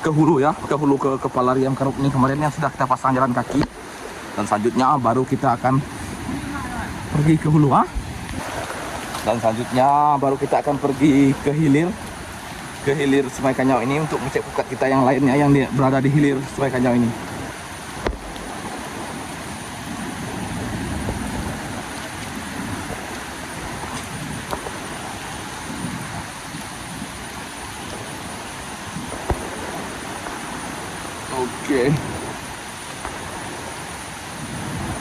ke hulu ya, ke hulu ke kepala Riam Karuk ini kemarin yang sudah kita pasang jalan kaki, dan selanjutnya baru kita akan pergi ke hulu dan selanjutnya baru kita akan pergi ke hilir Sungai Kanyau ini untuk mengecek pukat kita yang lainnya yang berada di hilir Sungai Kanyau ini. Oke.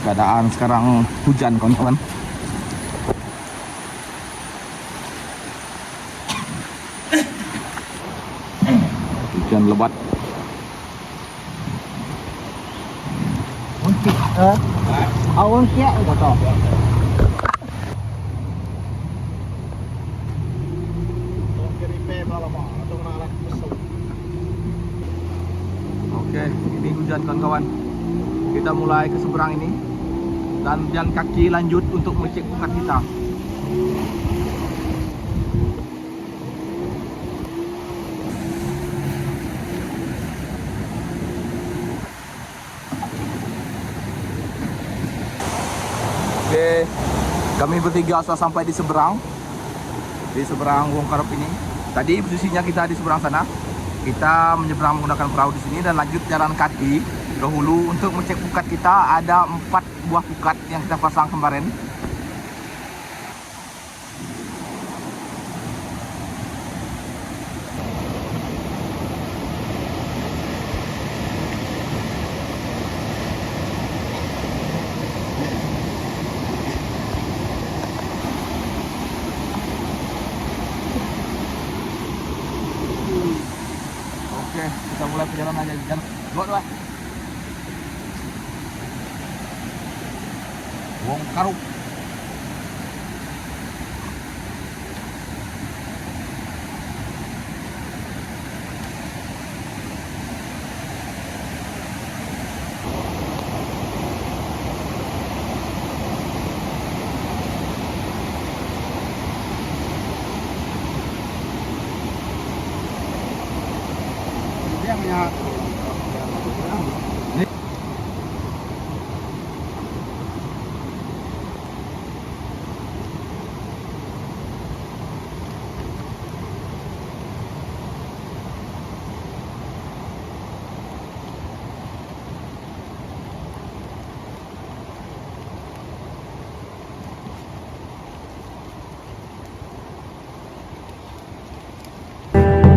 Keadaan sekarang hujan kawan-kawan. Hujan lebat. awan siap kata. Oke, ini hujan kawan-kawan. Kita mulai ke seberang ini dan jalan kaki lanjut untuk mengecek pukat kita. Oke, kami bertiga sudah sampai di seberang Wong Karop ini. Tadi posisinya kita di seberang sana. Kita menyeberang menggunakan perahu di sini dan lanjut jalan kaki ke hulu untuk mengecek pukat kita. Ada 4 buah pukat yang kita pasang kemarin. Oke, kita mulai perjalanan aja. Jangan dua. Wong Karuk. Dia punya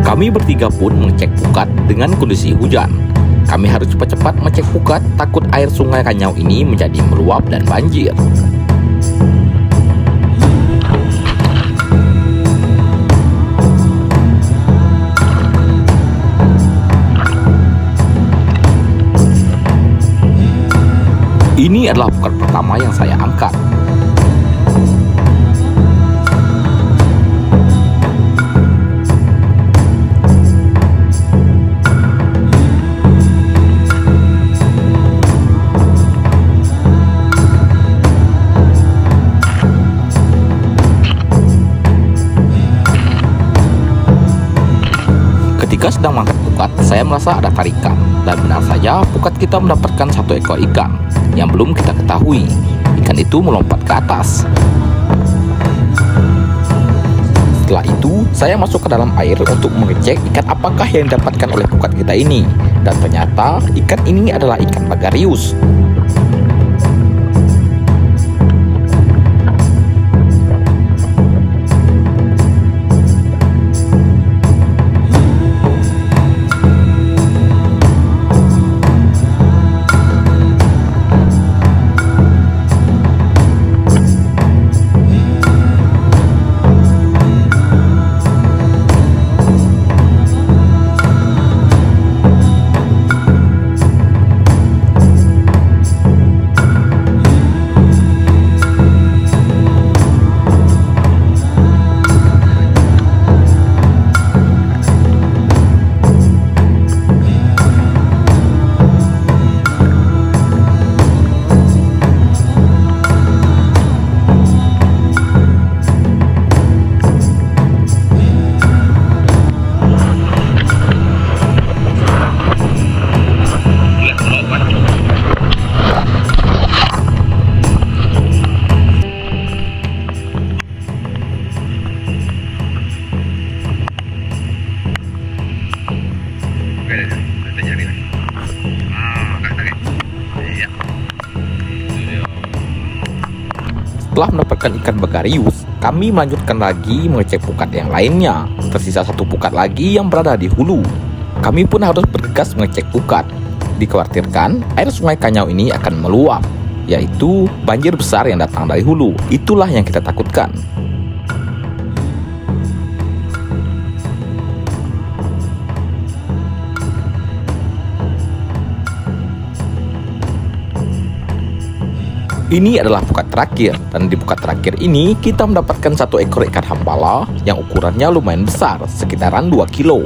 Kami bertiga pun mengecek pukat dengan kondisi hujan. Kami harus cepat-cepat mengecek pukat, takut air sungai Kanyau ini menjadi meluap dan banjir. Ini adalah pukat pertama yang saya angkat. Ketika sedang mengangkat pukat, saya merasa ada tarikan, dan benar saja pukat kita mendapatkan satu ekor ikan yang belum kita ketahui. Ikan itu melompat ke atas. Setelah itu, saya masuk ke dalam air untuk mengecek ikan apakah yang didapatkan oleh pukat kita ini. Dan ternyata ikan ini adalah ikan bagarius. Setelah mendapatkan ikan bagarius, kami melanjutkan lagi mengecek pukat yang lainnya. Tersisa satu pukat lagi yang berada di hulu. Kami pun harus bergegas mengecek pukat. Dikhawatirkan air sungai Kanyau ini akan meluap, yaitu banjir besar yang datang dari hulu. Itulah yang kita takutkan. Ini adalah pukat terakhir, dan di pukat terakhir ini kita mendapatkan satu ekor ikan hambala yang ukurannya lumayan besar, sekitaran 2 kilo.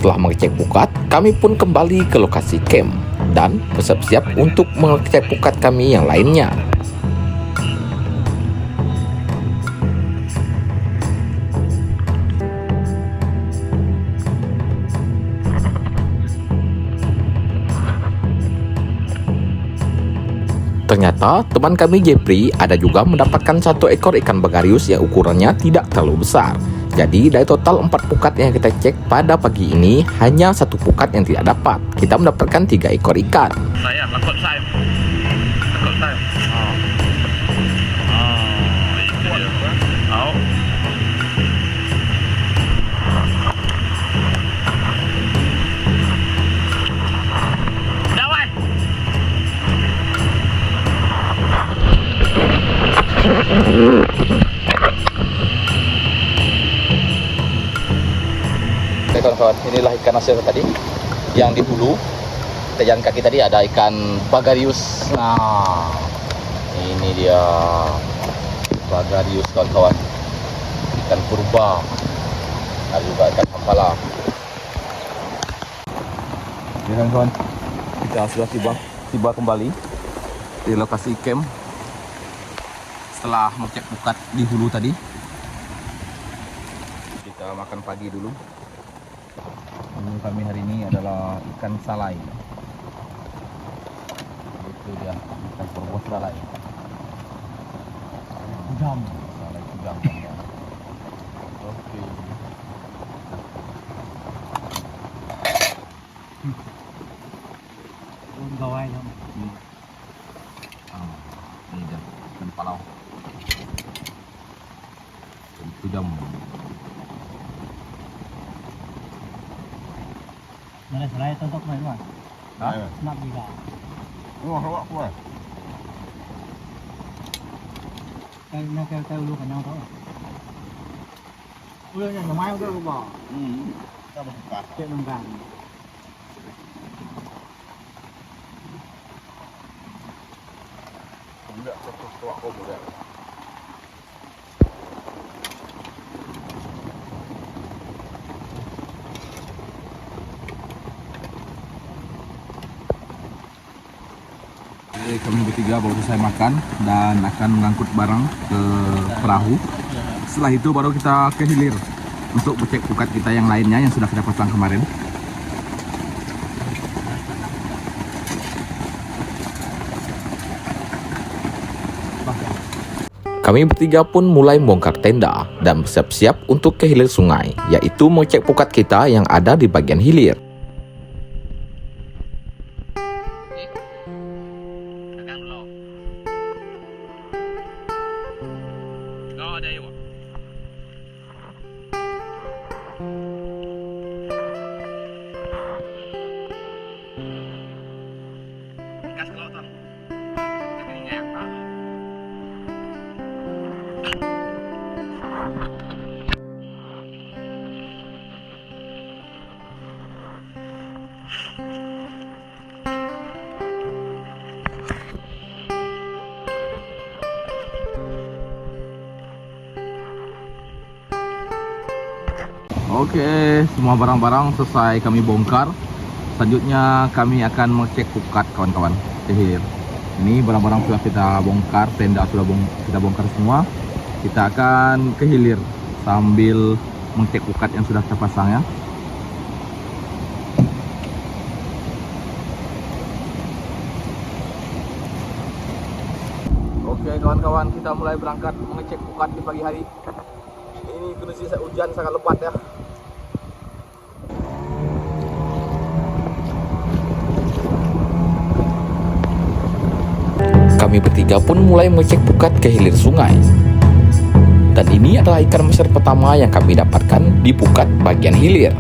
Setelah mengecek pukat, kami pun kembali ke lokasi camp dan bersiap-siap untuk mengecek pukat kami yang lainnya. Ternyata teman kami Jepri ada juga mendapatkan satu ekor ikan bagarius yang ukurannya tidak terlalu besar. Jadi dari total 4 pukat yang kita cek pada pagi ini, hanya satu pukat yang tidak dapat. Kita mendapatkan 3 ekor ikan. Saya takut saya. Takut saya. Itu dia. Dawan. kawan-kawan, inilah ikan hasil tadi yang di hulu. Kita jalan kaki tadi ada ikan bagarius. Nah, ini dia bagarius kawan-kawan. Ikan purba. Ada juga ikan sampala. Ini kawan-kawan, kita sudah tiba kembali di lokasi camp setelah mengecek pukat di hulu tadi. Kita makan pagi dulu. Menu kami hari ini adalah ikan salai. Itu dia, ikan purba salai. Udang, salai udang. Oke. Gawai dong. Ini dia, ikan palau. Udang. Mana selai tontok main mah. Hah? Nak juga. Wah, awak kuat. Kayak ulu kenyang tau. Ulu yang namanya udah lupa. Kita berbuka. Cek nunggang. Enggak, sesuatu aku boleh. Kami bertiga baru selesai makan dan akan mengangkut barang ke perahu. Setelah itu baru kita ke hilir untuk cek pukat kita yang lainnya yang sudah kita pasang kemarin. Kami bertiga pun mulai membongkar tenda dan bersiap-siap untuk ke hilir sungai, yaitu mengecek pukat kita yang ada di bagian hilir. Oke, semua barang-barang selesai kami bongkar. Selanjutnya kami akan mengecek pukat kawan-kawan ke hilir. Ini barang-barang sudah kita bongkar, tenda sudah kita bongkar semua. Kita akan ke hilir sambil mengecek pukat yang sudah kita pasang ya. Oke kawan-kawan, kita mulai berangkat mengecek pukat di pagi hari. Ini kondisi hujan sangat lebat ya. Kami bertiga pun mulai mengecek pukat ke hilir sungai. Dan ini adalah ikan mesir pertama yang kami dapatkan di pukat bagian hilir.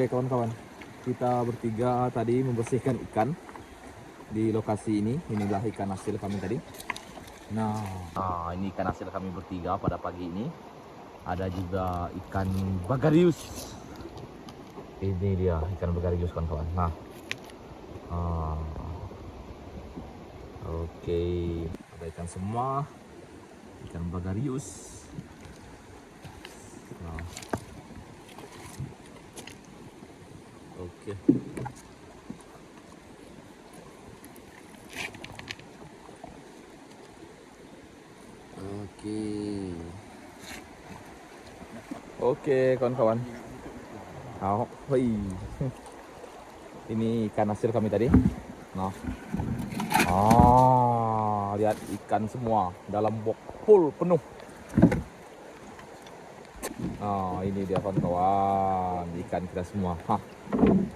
Oke kawan-kawan, kita bertiga tadi membersihkan ikan di lokasi ini. Inilah ikan hasil kami tadi. Nah, ini ikan hasil kami bertiga pada pagi ini. Ada juga ikan bagarius. Ini dia ikan bagarius kawan-kawan. Nah, oke, ada ikan semua, ikan bagarius. Nah, oke. Oke kawan-kawan. Ini ikan hasil kami tadi. Nah, lihat ikan semua dalam box full penuh. Nah, ini dia kawan-kawan, ikan kita semua.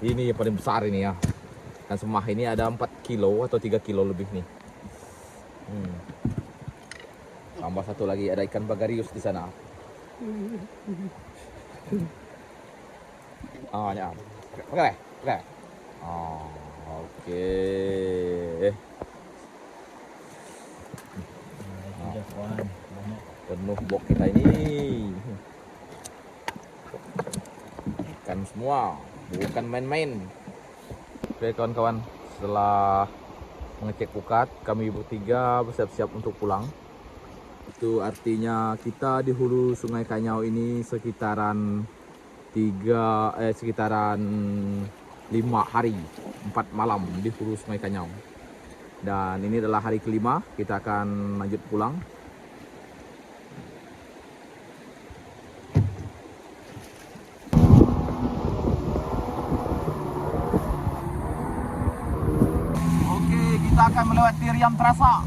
Ini yang paling besar ini ya. Dan semua ini ada 4 kilo atau 3 kilo lebih nih. Tambah satu lagi, ada ikan bagarius di sana. Ya. Oke. Oke. Penuh box kita ini. Ikan semua, bukan main-main. Oke kawan-kawan, setelah mengecek pukat, kami bertiga bersiap-siap untuk pulang. Itu artinya kita di hulu Sungai Kanyau ini sekitaran 5 hari 4 malam di hulu Sungai Kanyau. Dan ini adalah hari kelima, kita akan lanjut pulang. Oke, kita akan melewati Riam Terasa.